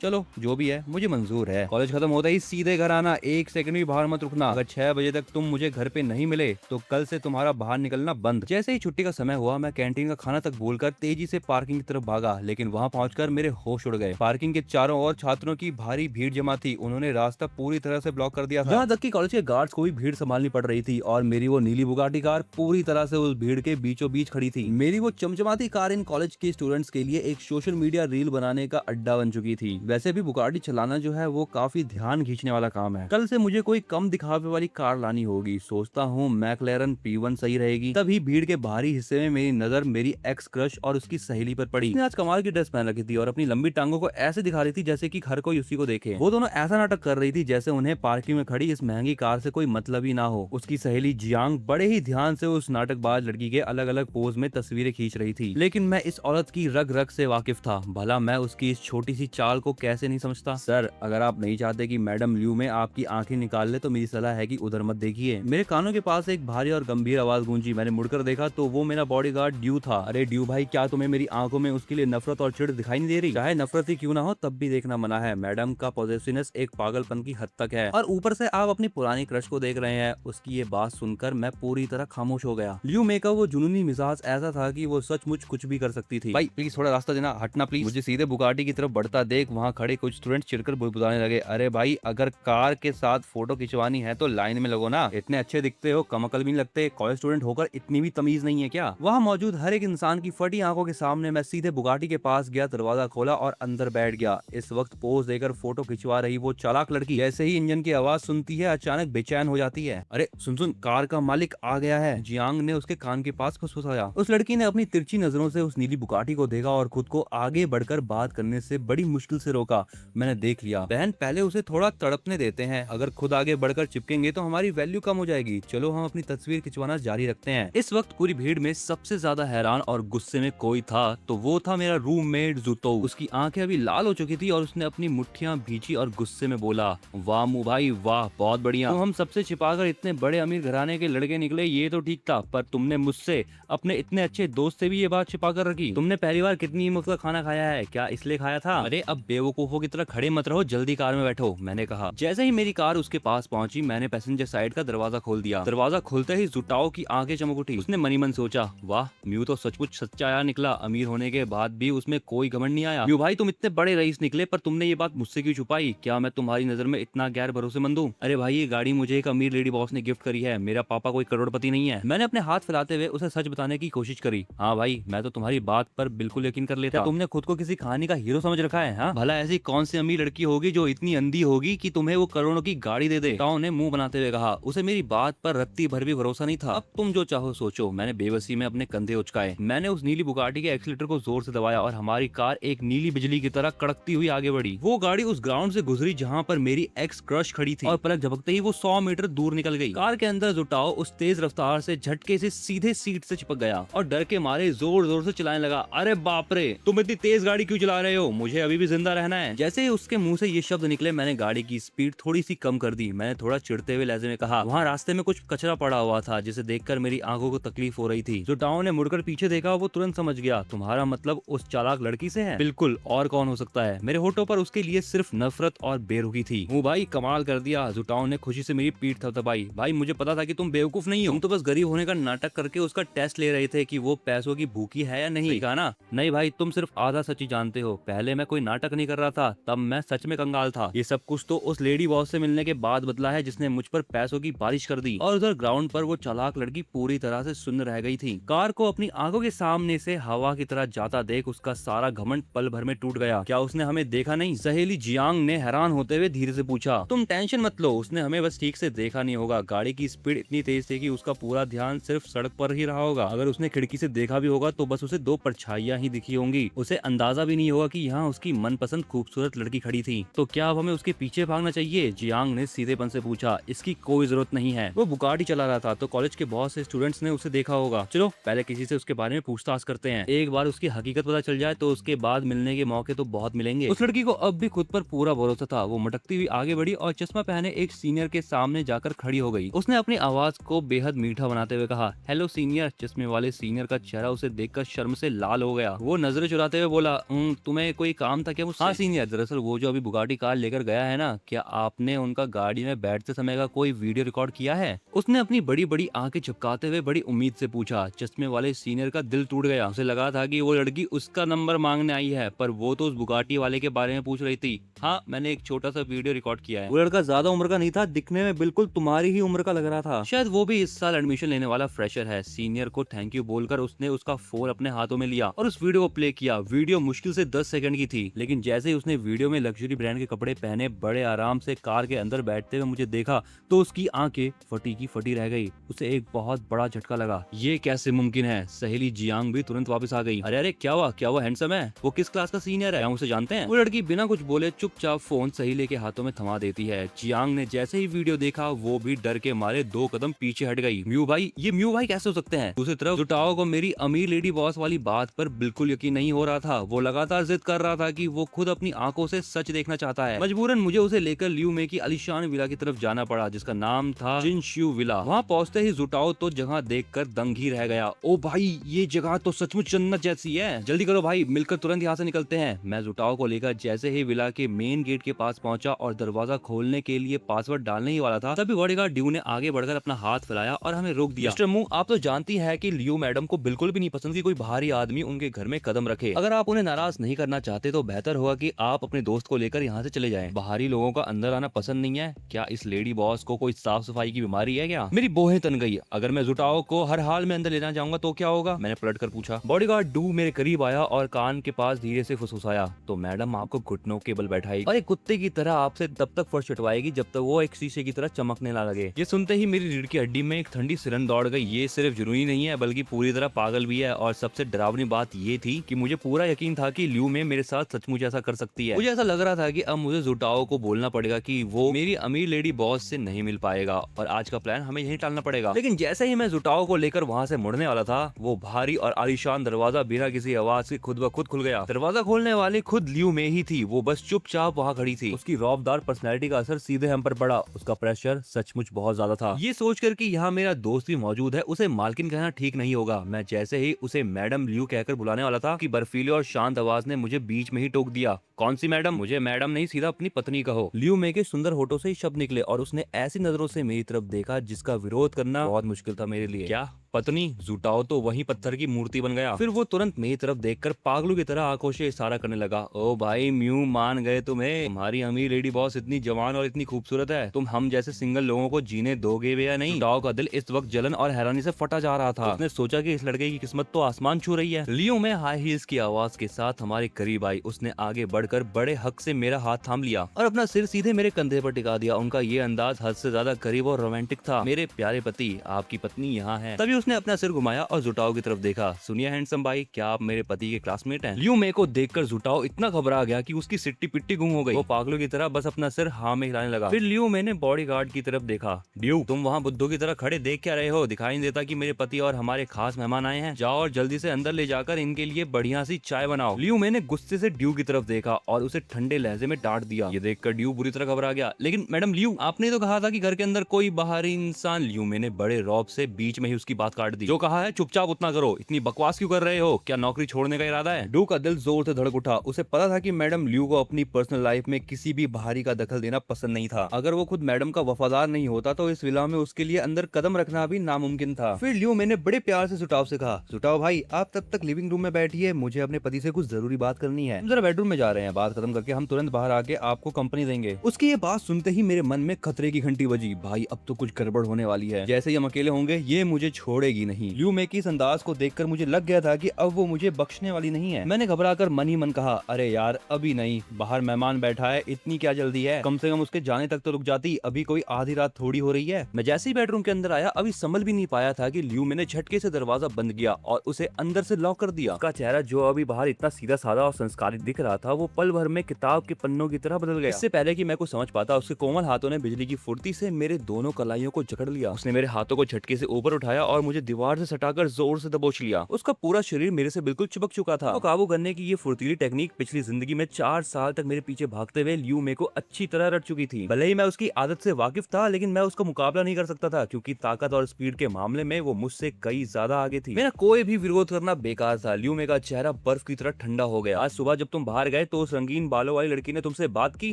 चलो जो भी है मुझे मंजूर है। कॉलेज खत्म होता ही सीधे घर आना, 1 सेकंड भी बाहर मत रुकना। अगर 6 बजे तक तुम मुझे घर पे नहीं मिले तो कल से तुम्हारा बाहर निकलना बंद। जैसे ही छुट्टी का समय हुआ, मैं कैंटीन का खाना तक भूलकर तेजी से पार्किंग की तरफ भागा, लेकिन वहाँ पहुंचकर मेरे होश उड़ गए। पार्किंग के चारों ओर छात्रों की भारी भीड़ जमा थी। उन्होंने रास्ता पूरी तरह से ब्लॉक कर दिया था। यहाँ तक कि कॉलेज के गार्ड्स को भी भीड़ संभालनी पड़ रही थी और मेरी वो नीली बुगाटी कार पूरी तरह से उस भीड़ के बीचों बीच खड़ी थी। मेरी वो चमचमाती कार इन कॉलेज के स्टूडेंट्स के लिए एक सोशल मीडिया रील बनाने का अड्डा बन चुकी थी। वैसे भी बुगाटी चलाना जो है वो काफी ध्यान खींचने वाला काम है। कल से मुझे कोई कम दिखावे वाली कार लानी होगी। सोचता हूँ मैक्लेरन P1 सही रहेगी। तभी भीड़ के बाहरी हिस्से में मेरी नजर मेरी एक्स क्रश और उसकी सहेली पर पड़ी। उसने आज कमाल की ड्रेस पहन रखी थी और अपनी लंबी टांगों को ऐसे दिखा रही थी जैसे कि हर कोई उसी को देखे। वो दोनों ऐसा नाटक कर रही थी जैसे उन्हें पार्किंग में खड़ी इस महंगी कार से कोई मतलब ही ना हो। उसकी सहेली जियांग बड़े ही ध्यान से उस नाटकबाज लड़की के अलग अलग पोज में तस्वीरें खींच रही थी। लेकिन मैं इस औरत की रग रग से वाकिफ था। भला मैं उसकी इस छोटी सी चाल को कैसे नहीं समझता। सर, अगर आप नहीं चाहते कि मैडम ल्यू में आपकी आंखें निकाल ले तो मेरी सलाह है कि उधर मत देखिए। मेरे कानों के पास एक भारी और गंभीर आवाज गूंजी। मैंने मुड़कर देखा तो वो मेरा बॉडीगार्ड ड्यू था। अरे ड्यू भाई, क्या तुम्हें मेरी आंखों में उसके लिए नफरत और चिढ़ दिखाई नहीं दे रही? चाहे नफरत ही क्यों ना हो, तब भी देखना मना है। मैडम का पॉजिटिवनेस एक पागलपन की हद तक है और ऊपर से आप अपनी पुरानी क्रश को देख रहे हैं। उसकी ये बात सुनकर मैं पूरी तरह खामोश हो गया। ल्यू मे का वो जुनूनी मिजाज ऐसा था कि वो सचमुच कुछ भी कर सकती थी। भाई प्लीज थोड़ा रास्ता देना, हटना प्लीज। मुझे सीधे बुगाटी की तरफ बढ़ता देख वहाँ खड़े कुछ स्टूडेंट चिढ़कर बुदबुदाने लगे। अरे भाई, अगर कार के साथ फोटो खिंचवानी है तो लाइन में लगो ना। इतने अच्छे दिखते हो, कम अकल भी नहीं लगते। कॉलेज स्टूडेंट होकर इतनी भी तमीज नहीं है क्या? वहाँ मौजूद हर एक इंसान की फटी आंखों के सामने मैं सीधे बुगाटी के पास गया, दरवाजा खोला और अंदर बैठ गया। इस वक्त पोज देकर फोटो खिंचवा रही वो चालाक लड़की जैसे ही इंजन की आवाज सुनती है अचानक बेचैन हो जाती है। अरे सुन सुन, कार का मालिक आ गया है, जियांग ने उसके कान के पास फुसफुसाया। उस लड़की ने अपनी तिरछी नजरों से उस नीली बुगाटी को देखा और खुद को आगे बढ़कर बात करने से बड़ी मुश्किल से रोका। मैंने देख लिया, बहन पहले उसे थोड़ा तड़पने देते हैं। अगर खुद आगे बढ़कर चिपकेंगे तो हमारी वैल्यू कम हो जाएगी। चलो हम अपनी तस्वीर खिंचवाना जारी रखते हैं। इस वक्त पूरी भीड़ में सबसे ज्यादा हैरान और गुस्से में कोई था तो वो था मेरा रूममेट जुतो। उसकी आंखें अभी लाल हो चुकी थी और उसने अपनी मुट्ठियां भींची और गुस्से में बोला, वाह मु भाई वाह, बहुत बढ़िया। तो हम सबसे छिपाकर इतने बड़े अमीर घराने के लड़के निकले, ये तो ठीक था, पर तुमने मुझसे अपने इतने अच्छे दोस्त से भी ये बात छिपा कर रखी। तुमने पहली बार कितनी हिम्मत का खाना खाया है? क्या इसलिए खाया था? अरे अब बेवकूफों की तरह खड़े मत रहो, जल्दी कार में बैठो, मैंने कहा। जैसे ही मेरी कार उसके पास पहुंची, मैंने पैसेंजर साइड का दरवाजा खोल दिया। दरवाजा खुलते ही जुटाओ की आंखें चमक उठी। उसने मनी मन सोचा, वाह म्यू तो सचमुच सच्चा आया निकला। अमीर होने के बाद भी उसमें कोई घमंड नहीं आया। म्यू भाई, तुम इतने बड़े रईस निकले, पर तुमने ये बात मुझसे क्यों छुपाई? क्या मैं तुम्हारी नजर में इतना गैर भरोसेमंद हूँ? अरे भाई, ये गाड़ी मुझे एक अमीर लेडी बॉस ने गिफ्ट करी है। मेरा पापा कोई करोड़पति नहीं है। मैंने अपने हाथ फैलाते हुए उसे सच बताने की कोशिश करी। हाँ भाई, मैं तो तुम्हारी बात पर बिल्कुल यकीन कर लेता। तुमने खुद को किसी कहानी का हीरो समझ रखा है? हाँ भला ऐसी कौन सी अमीर लड़की होगी जो इतनी अंधी होगी कि तुम्हें वो करोड़ों की गाड़ी दे दे? ताऊ ने मुंह बनाते हुए कहा। उसे मेरी बात पर रत्ती भर भी भरोसा नहीं था। अब तुम जो चाहो सोचो। मैंने बेबसी में अपने कंधे उचकाए। मैंने उस नीली बुगाटी के एक्सीलेटर को जोर से दबाया और हमारी कार एक नीली बिजली की तरह कड़कती हुई आगे बढ़ी। वो गाड़ी उस ग्राउंड से गुजरी जहाँ पर मेरी एक्स क्रश खड़ी थी और पलक झपकते ही वो 100 मीटर दूर निकल गई। कार के अंदर जुटाओ उस तेज रफ्तार से झटके से सीधे सीट से चिपक गया और डर के मारे जोर जोर से चिल्लाने लगा, अरे बाप रे, तुम इतनी तेज गाड़ी क्यों चला रहे हो, मुझे अभी भी जिंदा रहना है। जैसे ही उसके मुंह से ये शब्द निकले मैंने गाड़ी की स्पीड थोड़ी सी कम कर दी। मैंने थोड़ा चिढ़ते हुए लहजे में कहा, वहाँ रास्ते में कुछ कचरा पड़ा हुआ था जिसे देखकर मेरी आंखों को तकलीफ हो रही थी। जो टाओ ने मुड़कर पीछे देखा वो तुरंत समझ गया, तुम्हारा मतलब उस चालाक लड़की से है। बिल्कुल, और कौन हो सकता है। मेरे होठों पर उसके लिए सिर्फ नफरत और बेरुखी थी। वो भाई कमाल कर दिया। जुटाओ ने खुशी से मेरी पीठ थपथपाई। भाई मुझे पता था कि तुम बेवकूफ नहीं हो, तुम तो बस गरीब होने का नाटक करके उसका टेस्ट ले रहे थे कि वो पैसों की भूखी है या नहीं। कहा ना? नहीं भाई, तुम सिर्फ आधा सच ही जानते हो। पहले मैं कोई नाटक नहीं कर रहा था, तब मैं सच में कंगाल था। ये सब कुछ तो उस लेडी बॉस से मिलने के बाद बदला है जिसने मुझ पर पैसों की बारिश कर दी। और उधर ग्राउंड पर वो चालाक लड़की पूरी तरह से सुन्न रह गई थी। कार को अपनी आंखों के सामने से हवा की तरह जाता देख उसका सारा घमंड पल भर में टूट गया। क्या उसने हमें देखा नहीं? सहेली जियांग ने हैरान होते हुए धीरे से पूछा। तुम टेंशन मत लो, उसने हमें बस ठीक से देखा नहीं होगा। गाड़ी की स्पीड इतनी तेज थी कि उसका पूरा ध्यान सिर्फ सड़क पर ही रहा होगा। अगर उसने खिड़की से देखा भी होगा तो बस उसे दो परछाइयां ही दिखी होंगी। उसे अंदाजा भी नहीं होगा कि यहाँ उसकी मनपसंद खूबसूरत लड़की खड़ी थी। तो क्या अब हमें उसके पीछे भागना चाहिए? जियांग ने सीधेपन से पूछा। इसकी कोई जरूरत नहीं है, वो बुगाटी चला रहा था तो कॉलेज के बहुत से स्टूडेंट्स ने उसे देखा होगा। चलो पहले किसी से उसके बारे में पूछताछ करते हैं। एक बार उसकी हकीकत पता चल जाए तो उसके बाद मिलने के मौके तो बहुत मिलेंगे। उस लड़की को अब भी खुद पर पूरा भरोसा था। वो मटकती हुई आगे बढ़ी और चश्मा पहने एक सीनियर के सामने जाकर खड़ी हो गई। उसने अपनी आवाज को बेहद मीठा बनाते हुए कहा, हेलो सीनियर। चश्मे वाले सीनियर का चेहरा उसे देखकर शर्म से लाल हो गया। वो नजरें चुराते हुए बोला, तुम्हें कोई काम था क्या मुझसे? हाँ सीनियर, दरअसल वो जो अभी बुगाटी कार लेकर गया है ना, क्या आपने उनका गाड़ी में बैठते समय का कोई वीडियो रिकॉर्ड किया है? उसने अपनी बड़ी बड़ी आंखें झपकाते हुए बड़ी उम्मीद से पूछा। चश्मे वाले सीनियर का दिल टूट गया। उसे लगा था कि वो लड़की उसका नंबर मांगने आई है, पर वो तो उस बुगाटी वाले के बारे में पूछ रही थी। हाँ, मैंने एक छोटा सा वीडियो रिकॉर्ड किया है। वो लड़का ज्यादा उम्र का नहीं था, दिखने में बिल्कुल तुम्हारी ही उम्र का लग रहा था। शायद वो भी इस साल एडमिशन लेने वाला फ्रेशर है। सीनियर को थैंक यू बोलकर उसने उसका फोन अपने हाथों में लिया और उस वीडियो को प्ले किया। वीडियो मुश्किल से 10 सेकंड की थी, लेकिन जैसे ही उसने वीडियो में लग्जरी ब्रांड के कपड़े पहने बड़े आराम से कार के अंदर बैठते हुए मुझे देखा तो उसकी आंखें फटी की फटी रह गई। उसे एक बहुत बड़ा झटका लगा। ये कैसे मुमकिन है? सहेली जियांग भी तुरंत वापस आ गई। अरे अरे, क्या हुआ? क्या वो हैंडसम है? वो किस क्लास का सीनियर है? हम उसे जानते हैं? वो लड़की बिना कुछ बोले चुपचाप फोन सहेली के हाथों में थमा देती है। जियांग ने जैसे ही वीडियो देखा वो भी डर के मारे 2 कदम पीछे हट गई। म्यू भाई, ये म्यू भाई कैसे हो सकते हैं? दूसरी तरफ जुटाओ को मेरी अमीर लेडी बॉस वाली बात पर बिल्कुल यकीन नहीं हो रहा था। वो लगातार जिद कर रहा था कि वो खुद अपनी आंखों से सच देखना चाहता है। मजबूरन मुझे उसे लेकर लियू में की आलीशान विला की तरफ जाना पड़ा, जिसका नाम था जिनश्यू विला। वहाँ पहुँचते ही जुटाओ तो जगह देखकर दंग ही रह गया। ओ भाई, ये जगह तो सचमुच जन्नत जैसी है। जल्दी करो भाई, मिलकर तुरंत यहाँ से निकलते हैं। मैं जुटाओ को लेकर जैसे ही विला के मेन गेट के पास पहुंचा और दरवाजा खोलने के लिए पासवर्ड डालने ही वाला था, तभी बॉडीगार्ड ड्यू ने आगे बढ़कर अपना हाथ फैलाया और हमें रोक दिया। मिस्टर मू, आप तो जानती है कि लियू मैडम को बिल्कुल भी नहीं पसंद कि कोई बाहरी आदमी उनके घर में कदम रखे। अगर आप उन्हें नाराज नहीं करना चाहते तो बेहतर होगा कि आप अपने दोस्त को लेकर यहाँ से चले जाएं। बाहरी लोगों का अंदर आना पसंद नहीं है। क्या इस लेडी बॉस को कोई साफ सफाई की बीमारी है क्या? मेरी बोहें तन गई। अगर मैं जुटाओ को हर हाल में अंदर लेना चाहूंगा तो क्या होगा? मैंने पलट कर पूछा। बॉडीगार्ड ड्यू मेरे करीब आया और कान के पास धीरे से फुसफुसाया, तो मैडम आपको घुटनों के बल बैठाई और एक कुत्ते की तरह आपसे तब तक फर्श चटवाएगी जब तक वो एक शीशे की तरह चमकने ना लगे। ये सुनते ही मेरी रीढ़ की हड्डी में एक ठंडी सिरन दौड़ गई। ये सिर्फ जुनूनी नहीं है बल्कि पूरी तरह पागल भी है। और सबसे डरावनी बात ये थी कि मुझे पूरा यकीन था कि लियू में मेरे साथ सचमुच ऐसा कर सकती है। मुझे ऐसा लग रहा था कि अब मुझे जुटाओ को बोलना पड़ेगा कि वो मेरी अमीर लेडी बॉस से नहीं मिल पाएगा और आज का प्लान हमें यहीं टालना पड़ेगा। लेकिन जैसे ही मैं जुटाओ को लेकर वहाँ से मुड़ने वाला था, वो भारी और आलीशान दरवाजा बिना किसी आवाज के खुद ब खुद खुल गया। दरवाजा खोलने वाली खुद लियू में ही थी। वो बस चुपचाप वहाँ खड़ी थी। उसकी रौबदार पर्सनैलिटी का असर सीधे हम पर पड़ा। उसका प्रेशर सचमुच बहुत ज्यादा था। ये सोचकर कि यहाँ मेरा दोस्त भी मौजूद है, उसे मालकिन कहना ठीक नहीं होगा। मैं जैसे ही उसे मैडम लियू कहकर बुलाने वाला था कि बर्फीली और शांत आवाज ने मुझे बीच में ही टोक दिया। कौन सी मैडम? मुझे मैडम नहीं, सीधा अपनी पत्नी कहो। लियू में के सुंदर होठों से ही शब्द निकले और उसने ऐसी नजरों से मेरी तरफ देखा जिसका विरोध करना बहुत मुश्किल था मेरे लिए। क्या पत्नी? जुटाओ तो वही पत्थर की मूर्ति बन गया। फिर वो तुरंत मेरी तरफ देखकर पागलों की तरह आंखों से इशारा करने लगा। ओ भाई म्यू, मान गए तुम्हें? तुम्हारी अमीर लेडी बॉस इतनी जवान और इतनी खूबसूरत है, तुम हम जैसे सिंगल लोगों को जीने दोगे भी या नहीं? जुटाओ का दिल इस वक्त जलन और हैरानी से फटा जा रहा था। उसने सोचा कि इस लड़के की किस्मत तो आसमान छू रही है। लियो में हाई हील्स की आवाज के साथ हमारे करीब आई। उसने आगे बढ़कर बड़े हक से मेरा हाथ थाम लिया और अपना सिर सीधे मेरे कंधे पर टिका दिया। उनका ये अंदाज हद से ज्यादा करीब और रोमांटिक था। मेरे प्यारे पति, आपकी पत्नी यहाँ है। तभी उसने अपना सिर घुमाया और जुटाओ की तरफ देखा। सुनिए हैंडसम भाई, क्या आप मेरे पति के क्लासमेट हैं? लियू मे को देखकर जुटाओ इतना घबरा गया कि उसकी सिट्टी पिट्टी गुम हो गई। वो पागलों की तरह बस अपना सिर हाँ में हिलाने लगा। फिर लियू मे ने बॉडीगार्ड की तरफ देखा। ड्यू, तुम वहाँ बुद्धू की तरह खड़े देख क्या रहे हो? दिखाई नहीं देता कि मेरे पति और हमारे खास मेहमान आए हैं? जाओ और जल्दी से अंदर ले जाकर इनके लिए बढ़िया सी चाय बनाओ। लियू मे ने गुस्से से ड्यू की तरफ देखा और उसे ठंडे लहजे में डांट दिया। ये देखकर ड्यू बुरी तरह घबरा गया। लेकिन मैडम लियू, आपने तो कहा था कि घर के अंदर कोई बाहरी इंसान। लियू मे ने बड़े रौब से बीच में ही उसकी बात काट दी। जो कहा है चुपचाप उतना करो, इतनी बकवास क्यों कर रहे हो? क्या नौकरी छोड़ने का इरादा है? ड्यू का दिल जोर से धड़क उठा। उसे पता था कि मैडम लियू को अपनी पर्सनल लाइफ में किसी भी बाहरी का दखल देना पसंद नहीं था। अगर वो खुद मैडम का वफादार नहीं होता तो इस विला में उसके लिए अंदर कदम रखना भी नामुमकिन था। फिर लियू मैंने बड़े प्यार से जुटाव से कहा, जुटाव भाई आप तब तक लिविंग रूम में बैठिए, मुझे अपने पति से कुछ जरूरी बात करनी है। जरा बेडरूम में जा रहे हैं, बात खत्म करके हम तुरंत बाहर आके आपको कंपनी देंगे। उसकी ये बात सुनते ही मेरे मन में खतरे की घंटी बजी। भाई अब तो कुछ गड़बड़ होने वाली है। जैसे ही हम अकेले होंगे ये मुझे छोड़ेगी नहीं। लियू मे की इस अंदाज को देखकर मुझे लग गया था कि अब वो मुझे बख्शने वाली नहीं है। मैंने घबराकर मन ही मन कहा, अरे यार अभी नहीं, बाहर मेहमान बैठा है, इतनी क्या जल्दी है? कम से कम उसके जाने तक तो रुक जाती, अभी कोई आधी रात थोड़ी हो रही है। मैं जैसे ही बेडरूम के अंदर आया अभी संभल भी नहीं पाया था कि लियू मैंने झटके से दरवाजा बंद किया और उसे अंदर से लॉक कर दिया। उसका चेहरा जो अभी बाहर इतना सीधा साधा और संस्कारी दिख रहा था वो पल भर में किताब के पन्नों की तरह बदल गया। इससे पहले कि मैं कुछ समझ पाता उसके कोमल हाथों ने बिजली की फुर्ती से मेरे दोनों कलाइयों को जकड़ लिया। उसने मेरे हाथों को झटके से ऊपर उठाया और मुझे दीवार से सटाकर जोर से दबोच लिया। उसका पूरा शरीर मेरे से बिल्कुल चिपक चुका था। तो काबू करने की ये फुर्तीली टेक्निक पिछली जिंदगी में 4 साल तक मेरे पीछे भागते हुए लियू मे को अच्छी तरह रट चुकी थी। भले ही मैं उसकी आदत से वाकिफ था लेकिन मैं उसका मुकाबला नहीं कर सकता था क्योंकि ताकत और स्पीड के मामले में वो मुझसे कई ज्यादा आगे थी। मेरा कोई भी विरोध करना बेकार था। लियू मे का चेहरा बर्फ की तरह ठंडा हो गया। आज सुबह जब तुम बाहर गए तो उस रंगीन बालों वाली लड़की ने तुमसे बात की,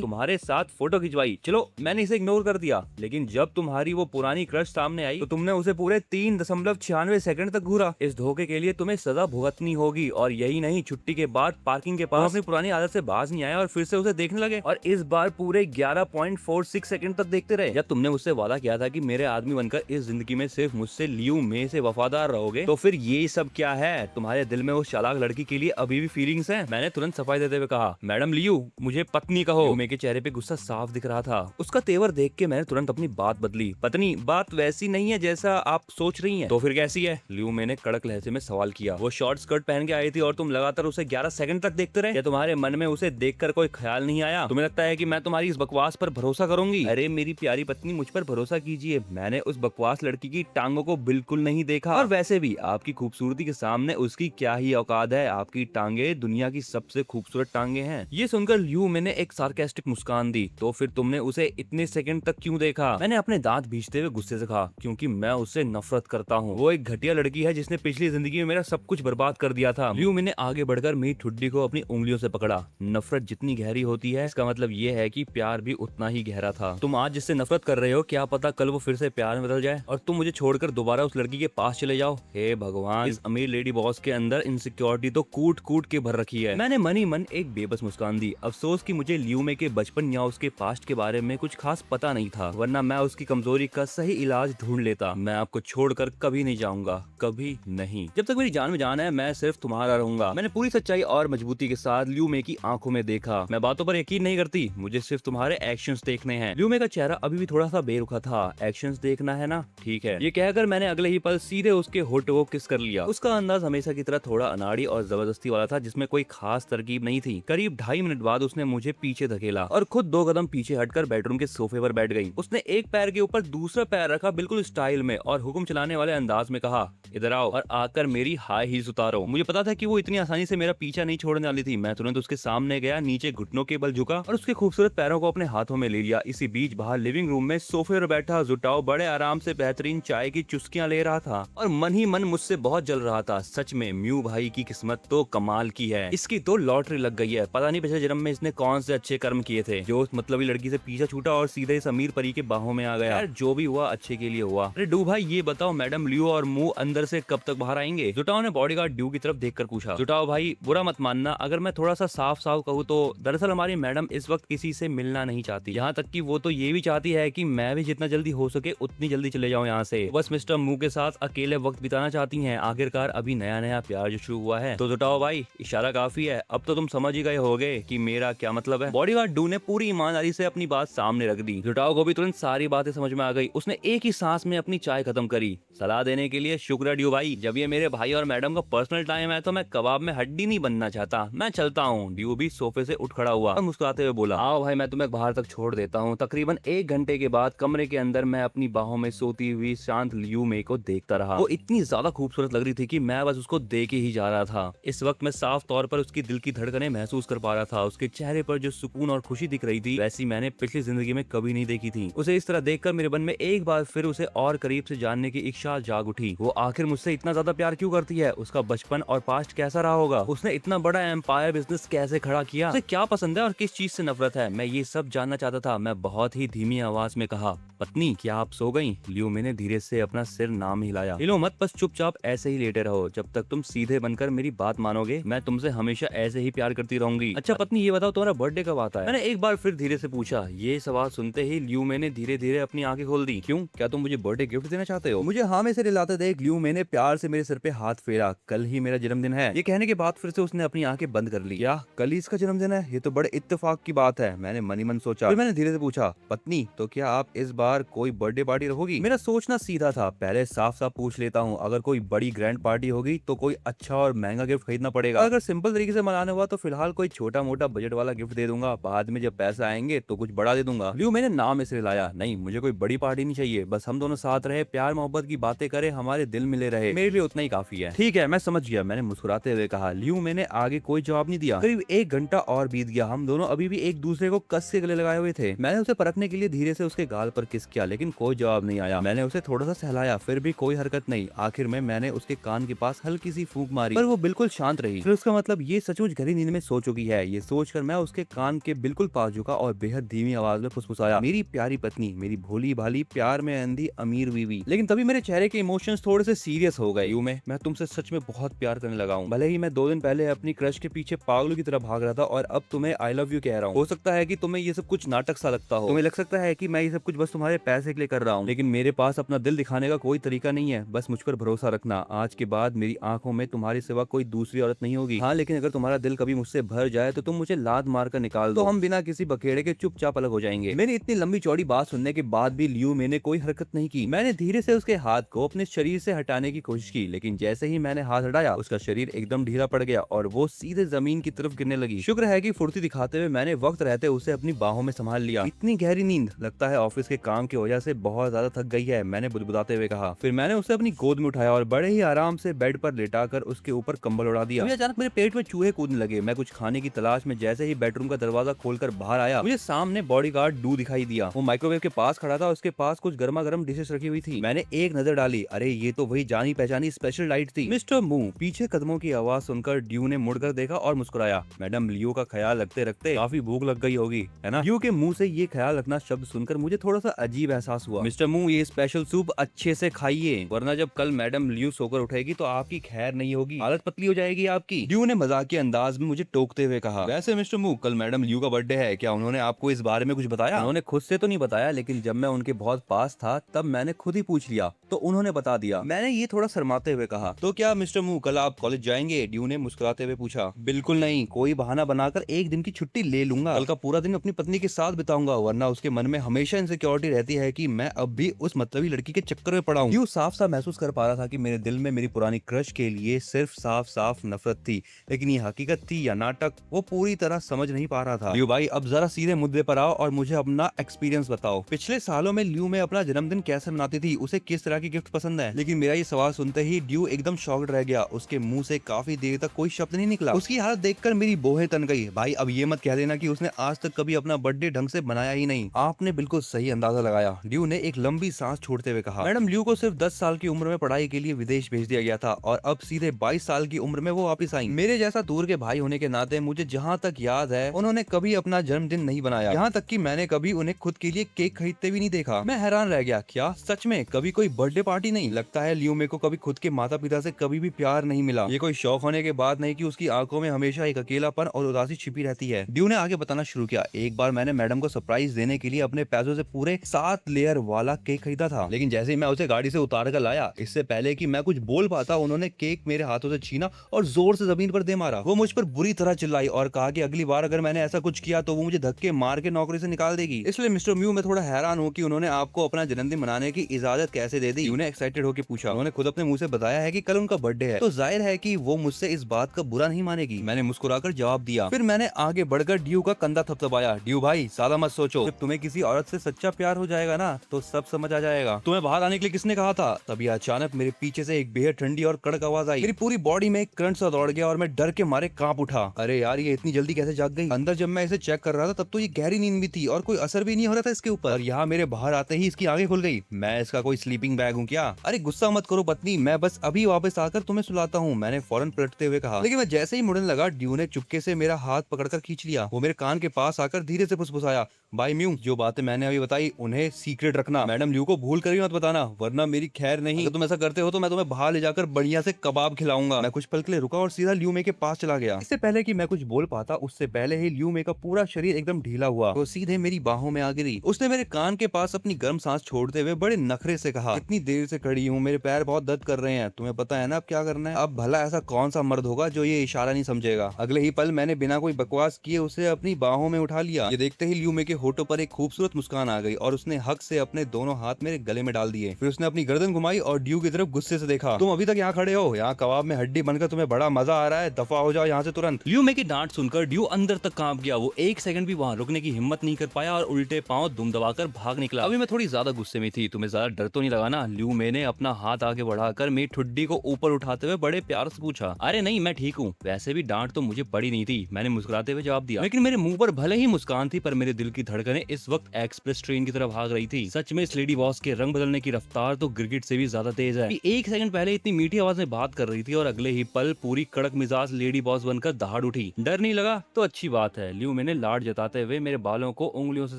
तुम्हारे साथ फोटो खिंचवाई। चलो मैंने इसे इग्नोर कर दिया, लेकिन जब तुम्हारी वो पुरानी क्रश सामने आई तो तुमने उसे पूरे 3.96 सेकंड तक घूरा। इस धोखे के लिए तुम्हें सजा भुगतनी होगी। और यही नहीं, छुट्टी के बाद पार्किंग के पास अपनी पुरानी आदत से बाज नहीं आया और फिर से उसे देखने लगे और इस बार पूरे 11.46 सेकंड तक देखते रहे। जब तुमने मुझसे वादा किया था कि मेरे आदमी बनकर इस जिंदगी में सिर्फ मुझसे लियू मे से वफादार रहोगे, तो फिर ये सब क्या है? तुम्हारे दिल में उस चालाक लड़की के लिए अभी भी फीलिंग्स हैं? मैंने तुरंत सफाई देते हुए कहा, मैडम लियू मुझे पत्नी कहो। लियू मे के चेहरे पे गुस्सा साफ दिख रहा था। उसका तेवर देख के मैंने तुरंत अपनी बात बदली। पत्नी, बात वैसी नहीं है जैसा आप सोच रही हैं। तो फिर कैसी है? लियू मे ने कड़क लहजे में सवाल किया। वो शॉर्ट स्कर्ट पहन के आई थी और तुम लगातार उसे 11 सेकंड तक देखते रहे। क्या तुम्हारे मन में उसे देखकर कोई ख्याल नहीं आया? तुम्हें लगता है कि मैं तुम्हारी इस बकवास पर भरोसा करूंगी? अरे मेरी प्यारी पत्नी, मुझ पर भरोसा कीजिए, मैंने उस बकवास लड़की की टांगों को बिल्कुल नहीं देखा। और वैसे भी आपकी खूबसूरती के सामने उसकी क्या ही औकात है? आपकी टांगे दुनिया की सबसे खूबसूरत टांगे हैं। ये सुनकर लियू मैंने एक सार्केस्टिक मुस्कान दी। तो फिर तुमने उसे इतने सेकंड तक क्यों देखा? मैंने अपने दांत भींचते हुए गुस्से से कहा, क्योंकि मैं उससे नफरत करता हूँ। वो एक घटिया लड़की है जिसने पिछली जिंदगी में मेरा सब कुछ बर्बाद कर दिया था। लियू मैंने आगे बढ़कर मेरी ठुड्डी को अपनी उंगलियों से पकड़ा। नफरत जितनी गहरी होती है इसका मतलब ये है कि प्यार भी उतना ही गहरा था। तुम आज जिससे नफरत कर रहे हो, क्या पता कल वो फिर से प्यार में बदल जाए और तुम मुझे छोड़कर दोबारा उस लड़की के पास चले जाओ। हे भगवान, इस अमीर लेडी बॉस के अंदर इनसिक्योरिटी तो कूट कूट के भर रखी है। मैंने मन ही मन एक बेबस मुस्कान दी। अफसोस कि मुझे लियू मे के बचपन या उसके पास्ट के बारे में कुछ खास पता नहीं था, वरना मैं उसकी कमजोरी का सही इलाज ढूंढ लेता। मैं आपको छोड़कर कभी नहीं जाऊंगा, कभी नहीं। जब तक मेरी जान में जान है मैं सिर्फ तुम्हारा रहूंगा। मैंने पूरी सच्चाई और मजबूती के साथ लियू मे की आंखों में देखा। मैं बातों पर यकीन नहीं करती, मुझे सिर्फ तुम्हारे एक्शंस देखने हैं। लियू मे का चेहरा अभी भी थोड़ा सा बेरुखा था। एक्शंस देखना है ना, ठीक है। ये कहकर मैंने अगले ही पल सीधे उसके होठों को किस कर लिया। उसका अंदाज हमेशा की तरह थोड़ा अनाड़ी और जबरदस्ती वाला था, जिसमें कोई खास तरकीब नहीं थी। करीब 2.5 मिनट बाद उसने मुझे पीछे धकेला और खुद 2 कदम पीछे हटकर बेडरूम के सोफे पर बैठ गई। उसने एक पैर के ऊपर दूसरा पैर रखा, बिल्कुल स्टाइल में, और हुक्म चलाने वाले अंदाज में कहा, इधर आओ और आकर मेरी हाई हील्स उतारो। मुझे पता था कि वो इतनी आसानी से मेरा पीछा नहीं छोड़ने वाली थी। मैं तुरंत उसके सामने गया, नीचे घुटनों के बल झुका और उसके खूबसूरत पैरों को अपने हाथों में ले लिया। इसी बीच बाहर लिविंग रूम में सोफे पर बैठा जुटाओ बड़े आराम से बेहतरीन चाय की चुस्कियां ले रहा था और मन ही मन मुझसे बहुत जल रहा था। सच में म्यू भाई की किस्मत तो कमाल की है। इसकी तो लॉटरी लग गई है। पता नहीं पिछले जन्म में इसने कौन से अच्छे कर्म किए थे जो उस मतलबी लड़की से पीछा छूटा और सीधे इस अमीर परी के बाहों में आ गया। यार जो भी हुआ अच्छे के लिए हुआ। अरे डू भाई, ये बताओ मैडम लियो और मुंह अंदर से कब तक बाहर आएंगे? जुटाओ ने बॉडीगार्ड ड्यू की तरफ देखकर पूछा। जुटाओ भाई, बुरा मत मानना अगर मैं थोड़ा सा साफ साफ कहूँ तो दरअसल हमारी मैडम इस वक्त किसी से मिलना नहीं चाहती। यहाँ तक कि वो तो ये भी चाहती है कि मैं भी जितना जल्दी हो सके उतनी जल्दी चले जाऊँ यहाँ से। बस मिस्टर मू के साथ अकेले वक्त बिताना चाहती हैं। आखिरकार अभी नया नया प्यार जो शुरू हुआ है। तो जुटाओ भाई, इशारा काफी है, अब तो तुम समझ ही गए होगे कि मेरा क्या मतलब है। बॉडीगार्ड डू ने पूरी ईमानदारी से अपनी बात सामने रख दी। जुटाओ को भी तुरंत सारी बातें समझ में आ गई। उसने एक ही सांस में अपनी चाय खत्म करी। सलाह सलाह देने के लिए शुक्र ड्यू भाई। जब ये मेरे भाई और मैडम का पर्सनल टाइम है तो मैं कबाब में हड्डी नहीं बनना चाहता, मैं चलता हूँ। ड्यू भी सोफे से उठ खड़ा हुआ और मुस्कुराते हुए बोला, आओ भाई मैं तुम्हें बाहर तक छोड़ देता हूँ। तकरीबन 1 घंटे के बाद कमरे के अंदर मैं अपनी बाहों में सोती हुई शांत लियू मे को देखता रहा। वो इतनी ज्यादा खूबसूरत लग रही थी कि मैं बस उसको देखे ही जा रहा था। इस वक्त मैं साफ तौर पर उसकी दिल की धड़कनें महसूस कर पा रहा था। उसके चेहरे पर जो सुकून और खुशी दिख रही थी वैसी मैंने पिछली जिंदगी में कभी नहीं देखी थी। उसे इस तरह देखकर मेरे मन में एक बार फिर उसे और करीब से जानने की इच्छा जाग उठी। वो आखिर मुझसे इतना ज्यादा प्यार क्यों करती है? उसका बचपन और पास्ट कैसा रहा होगा? उसने इतना बड़ा एम्पायर बिजनेस कैसे खड़ा किया? उसे क्या पसंद है और किस चीज से नफरत है? मैं ये सब जानना चाहता था। मैं बहुत ही धीमी आवाज में कहा, पत्नी क्या आप सो गई? लियू मैंने धीरे से अपना सिर नाम हिलाया। हिलो मत, बस चुपचाप ऐसे ही लेटे रहो। जब तक तुम सीधे बनकर मेरी बात मानोगे मैं तुमसे हमेशा ऐसे ही प्यार करती रहूंगी। अच्छा पत्नी ये बताओ तुम्हारा बर्थडे कब आता है? मैंने एक बार फिर धीरे से पूछा। ये सवाल सुनते ही लियू मैंने धीरे धीरे अपनी आंखें खोल दी। क्यों, क्या तुम मुझे बर्थडे गिफ्ट देना चाहते हो? मुझे हाँ में से रिलाते देख लियू मैंने प्यार से मेरे सिर पे हाथ फेरा। कल ही मेरा जन्मदिन है। ये कहने के बाद फिर से उसने अपनी आंखें बंद कर ली। क्या कल ही इसका जन्मदिन है? ये तो बड़े इत्तेफाक की बात है, मैंने मनी मन सोचा। फिर मैंने धीरे से पूछा, पत्नी तो क्या आप इस बार कोई बर्थडे पार्टी रखोगी? मेरा सोचना सीधा था, पहले साफ साफ पूछ लेता हूँ। अगर कोई बड़ी ग्रैंड पार्टी होगी तो कोई अच्छा और महंगा गिफ्ट खरीदना पड़ेगा। अगर सिंपल तरीके से मनाने हुआ तो फिलहाल कोई छोटा मोटा बजट वाला गिफ्ट दे दूंगा, बाद में जब पैसे आएंगे तो कुछ बड़ा दे दूंगा। लियू मैंने नाम इसे लाया। नहीं, मुझे कोई बड़ी पार्टी नहीं चाहिए, बस हम दोनों साथ रहे, प्यार मोहब्बत की बातें करें, हमारे दिल मिले रहे, मेरे लिए उतना ही काफी है। ठीक है मैं समझ गया, मैंने मुस्कुराते हुए कहा। लियू मैंने आगे कोई जवाब नहीं दिया। करीब 1 घंटा और बीत गया। हम दोनों अभी भी एक दूसरे को कस से गले लगाए हुए थे। मैंने उसे परखने के लिए धीरे से उसके गाल पर किस किया, लेकिन कोई जवाब नहीं आया। मैंने उसे थोड़ा सा सहलाया, फिर भी कोई हरकत नहीं। आखिर में मैंने उसके कान के पास हल्की सी फूंक मारी, पर वो बिल्कुल शांत रही। फिर उसका मतलब ये सचमुच गहरी नींद में सो चुकी है। ये सोचकर मैं उसके कान के बिल्कुल पास झुका और बेहद धीमी आवाज में फुसफुसाया, मेरी प्यारी पत्नी, मेरी भोली भाली प्यार में अंधी अमीर बीवी। लेकिन तभी मेरे चेहरे के इमोशंस थोड़े से सीरियस हो गए। यूं मैं तुमसे सच में बहुत प्यार करने लगा हूँ। भले ही मैं 2 दिन पहले अपनी क्रश के पीछे पागलों की तरह भाग रहा था और अब तुम्हें आई लव यू कह रहा हूँ। हो सकता है कि तुम्हें ये सब कुछ नाटक सा लगता हो, तुम्हें लग सकता है कि मैं ये सब कुछ बस तुम्हारे पैसे के लिए कर रहा हूँ, लेकिन मेरे पास अपना दिल दिखाने का कोई तरीका नहीं है। बस मुझ पर भरोसा रखना, आज के बाद मेरी आंखों में तुम्हारे सिवा कोई दूसरी औरत नहीं होगी। हाँ, लेकिन अगर तुम्हारा दिल कभी मुझसे भर जाए तो तुम मुझे लात मार कर निकाल दो, तो हम बिना किसी बखेड़े के चुपचाप अलग हो जाएंगे। मेरी इतनी लंबी चौड़ी बात सुनने के बाद भी लियू मैंने कोई हरकत नहीं की। मैंने धीरे से उसके हाथ को अपने शरीर से हटाने की कोशिश की, लेकिन जैसे ही मैंने हाथ हटाया उसका शरीर एकदम ढीला पड़ गया और वो सीधे जमीन की तरफ गिरने लगी। शुक्र है कि फुर्ती दिखाते हुए मैंने वक्त रहते उसे अपनी बाहों में संभाल लिया। इतनी गहरी नींद, लगता है ऑफिस के काम की वजह से बहुत ज्यादा थक गई है, मैंने बुदबुदाते हुए कहा। फिर मैंने उसे अपनी गोद में उठाया और बड़े ही आराम से बेड पर लेटाकर उसके ऊपर कंबल उड़ा दिया। मुझे अचानक मेरे पेट में चूहे कूदने लगे। मैं कुछ खाने की तलाश में जैसे ही बेडरूम का दरवाजा खोलकर बाहर आया, मुझे सामने बॉडीगार्ड डू दिखाई दिया। वो माइक्रोवेव के पास खड़ा था, उसके पास कुछ गर्मा गर्म डिशेस रखी हुई थी। मैंने एक नजर डाली, अरे ये तो वही जानी पहचानी स्पेशल लाइट थी। मिस्टर मू। पीछे कदमों की आवाज सुनकर ड्यू ने मुड़कर देखा और मुस्कुराया। मैडम लियो का ख्याल रखते रखते काफी भूख लग गई होगी, है ना? ड्यू के मुंह से ये ख्याल रखना शब्द सुनकर मुझे थोड़ा सा अजीब एहसास हुआ। मिस्टर मू, ये स्पेशल सूप अच्छे से खाइए, वरना जब कल मैडम लियो सोकर उठेगी तो आपकी खैर नहीं होगी, हालत पतली हो जाएगी आपकी। ड्यू ने मजाकिया अंदाज में मुझे टोकते हुए कहा। वैसे मिस्टर मू, कल मैडम लियो का बर्थडे है, क्या उन्होंने आपको इस बारे में कुछ बताया? उन्होंने खुद से तो नहीं बताया, लेकिन जब मैं उनके बहुत पास था तब मैंने खुद ही पूछ लिया तो उन्होंने बता दिया। मैंने ये थोड़ा शर्माते हुए कहा। तो क्या मिस्टर मू कल आप कॉलेज जाएंगे? ड्यू ने मुस्कुराते हुए पूछा। बिल्कुल नहीं, कोई बहाना बनाकर एक दिन की छुट्टी ले लूंगा। कल का पूरा दिन अपनी पत्नी के साथ बिताऊंगा, वरना उसके मन में हमेशा इनसिक्योरिटी रहती है कि मैं अब भी उस मतलबी लड़की के चक्कर में पड़ा हूं। ड्यू साफ साफ महसूस कर पा रहा था कि मेरे दिल में मेरी पुरानी क्रश के लिए सिर्फ साफ साफ नफरत थी, लेकिन ये हकीकत थी या नाटक वो पूरी तरह समझ नहीं पा रहा था। ड्यू भाई, अब जरा सीधे मुद्दे पर आओ और मुझे अपना एक्सपीरियंस बताओ। पिछले सालों में लियू में अपना जन्मदिन कैसे मनाती थी? उसे किस तरह की गिफ्ट पसंद है? लेकिन मेरा ये सवाल सुनते ही ड्यू एकदम शॉक्ड रह गया। उसके मुंह से काफी देर तक कोई शब्द नहीं निकला। उसकी हालत देखकर मेरी बोहें तन गई। भाई अब ये मत कह देना कि उसने आज तक कभी अपना बर्थडे ढंग से बनाया ही नहीं। आपने बिल्कुल सही अंदाजा लगाया, ड्यू ने एक लंबी सांस छोड़ते हुए कहा। मैडम लियू को सिर्फ 10 साल की उम्र में पढ़ाई के लिए विदेश भेज दिया गया था और अब सीधे 22 साल की उम्र में वो वापस आई। मेरे जैसा दूर के भाई होने के नाते मुझे जहाँ तक याद है उन्होंने कभी अपना जन्मदिन नहीं बनाया, यहाँ तक कि मैंने कभी उन्हें खुद के लिए केक खरीदते भी नहीं देखा। मैं हैरान रह गया, क्या सच में कभी कोई बर्थडे पार्टी नहीं? लगता है लियू मेरे को कभी खुद के माता पिता से कभी भी प्यार नहीं मिला। ये कोई शौक होने के बाद नहीं कि उसकी आंखों में हमेशा एक अकेलापन और उदासी छिपी रहती है। ड्यू ने आगे बताना शुरू किया। एक बार मैंने मैडम को सरप्राइज देने के लिए अपने पैसों से पूरे 7 लेयर वाला केक खरीदा था, लेकिन जैसे ही मैं उसे गाड़ी से उतार कर लाया, इससे पहले कि मैं कुछ बोल पाता उन्होंने केक मेरे हाथों से छीना और जोर से जमीन पर दे मारा। वो मुझ पर बुरी तरह चिल्लाई और कहा कि अगली बार अगर मैंने ऐसा कुछ किया तो वो मुझे धक्के मार के नौकरी से निकाल देगी। इसलिए मिस्टर म्यू, मैं थोड़ा हैरान हूँ कि उन्होंने आपको अपना जन्मदिन मनाने की इजाजत कैसे दे दी? ड्यू ने एक्साइटेड होकर पूछा। उन्होंने खुद अपने मुंह से बताया है कि कल उनका बर्थडे है, तो जाहिर है कि वो मुझसे इस बात का बुरा नहीं मानेगी। मैंने मुस्कुराकर जवाब दिया। फिर मैंने आगे बढ़कर ड्यू का कंधा थपथपाया। ड्यू भाई ज्यादा मत सोचो, जब तुम्हें किसी औरत से सच्चा प्यार हो जाएगा ना तो सब समझ आ जाएगा। तुम्हें बाहर आने के लिए किसने कहा था? तभी अचानक मेरे पीछे से एक बेहद ठंडी और कड़क आवाज आई। मेरी पूरी बॉडी में एक करंट सा दौड़ गया और मैं डर के मारे कांप उठा। अरे यार, ये इतनी जल्दी कैसे जाग गई? अंदर जब मैं इसे चेक कर रहा था तब तो ये गहरी नींद में थी और कोई असर भी नहीं हो रहा था इसके ऊपर। और यहाँ मेरे बाहर आते ही इसकी आंखें खुल गई। मैं इसका कोई स्लीपिंग बैग हूँ क्या? अरे गुस्सा मत करो पत्नी, मैं बस अभी वापस आकर तुम्हें सुलाता हूँ, मैंने फौरन पलटते हुए कहा। लेकिन मैं जैसे ही मुड़ने लगा, ड्यू ने चुपके से मेरा हाथ पकड़कर खींच लिया। वो मेरे कान के पास आकर धीरे से फुसफुसाया, भाई म्यू, जो बातें मैंने अभी बताई उन्हें सीक्रेट रखना। मैडम ल्यू को भूल कर ही मत बताना, वरना मेरी खैर नहीं। अगर तुम ऐसा करते हो तो मैं तुम्हें बाहर ले जाकर बढ़िया से कबाब खिलाऊंगा। मैं कुछ पल के लिए रुका और सीधा ल्यू मे के पास चला गया। इससे पहले कि मैं कुछ बोल पाता, उससे पहले ही ल्यू मे का पूरा शरीर एकदम ढीला हुआ, वो सीधे मेरी बाहों में आ गिरी। उसने मेरे कान के पास अपनी गर्म सांस छोड़ते हुए बड़े नखरे से कहा, इतनी देर से खड़ी हूँ, मेरे पैर बहुत दर्द कर रहे हैं, तुम्हें पता है ना अब क्या करना है? अब भला ऐसा कौन सा मर्द होगा जो ये इशारा नहीं समझेगा? अगले ही पल मैंने बिना कोई बकवास किए उसे अपनी बाहों में उठा लिया। ये देखते ही ल्यू मे के होठों पर एक खूबसूरत मुस्कान आ गई और उसने हक से अपने दोनों हाथ मेरे गले में डाल दिए। फिर उसने अपनी गर्दन घुमाई और ड्यू की तरफ गुस्से से देखा। तुम अभी तक यहाँ खड़े हो? यहाँ कबाब में हड्डी बनकर तुम्हें बड़ा मजा आ रहा है? दफा हो जाओ यहाँ से तुरंत। ल्यू मे की डांट सुनकर ड्यू अंदर तक कांप गया। वो एक सेकंड भी वहाँ रुकने की हिम्मत नहीं कर पाया और उल्टे पांव दुम दबाकर भाग निकला। अभी मैं थोड़ी ज्यादा गुस्से में थी। तुम्हें ज्यादा डर तो नहीं लगा ना? ल्यू मे ने अपना हाथ आगे बढ़ाकर मेरी ठुड्डी को ऊपर उठाते हुए बड़े प्यार से पूछा। अरे नहीं, मैं ठीक हूँ। वैसे भी डांट तो मुझे पड़ी नहीं थी, मैंने मुस्कुराते हुए जवाब दिया। लेकिन मेरे मुंह पर भले ही मुस्कान थी, पर मेरे दिल की धड़कनें इस वक्त एक्सप्रेस ट्रेन की तरफ भाग रही थी। सच में इस लेडी बॉस के रंग बदलने की रफ्तार तो गिरगिट से भी ज्यादा तेज है। एक सेकंड पहले इतनी मीठी आवाज में बात कर रही थी और अगले ही पल पूरी कड़क मिजाज लेडी बॉस बनकर दहाड़ उठी। डर नहीं लगा तो अच्छी बात है। ल्यू मैंने लाड जताते हुए मेरे बालों को उंगलियों से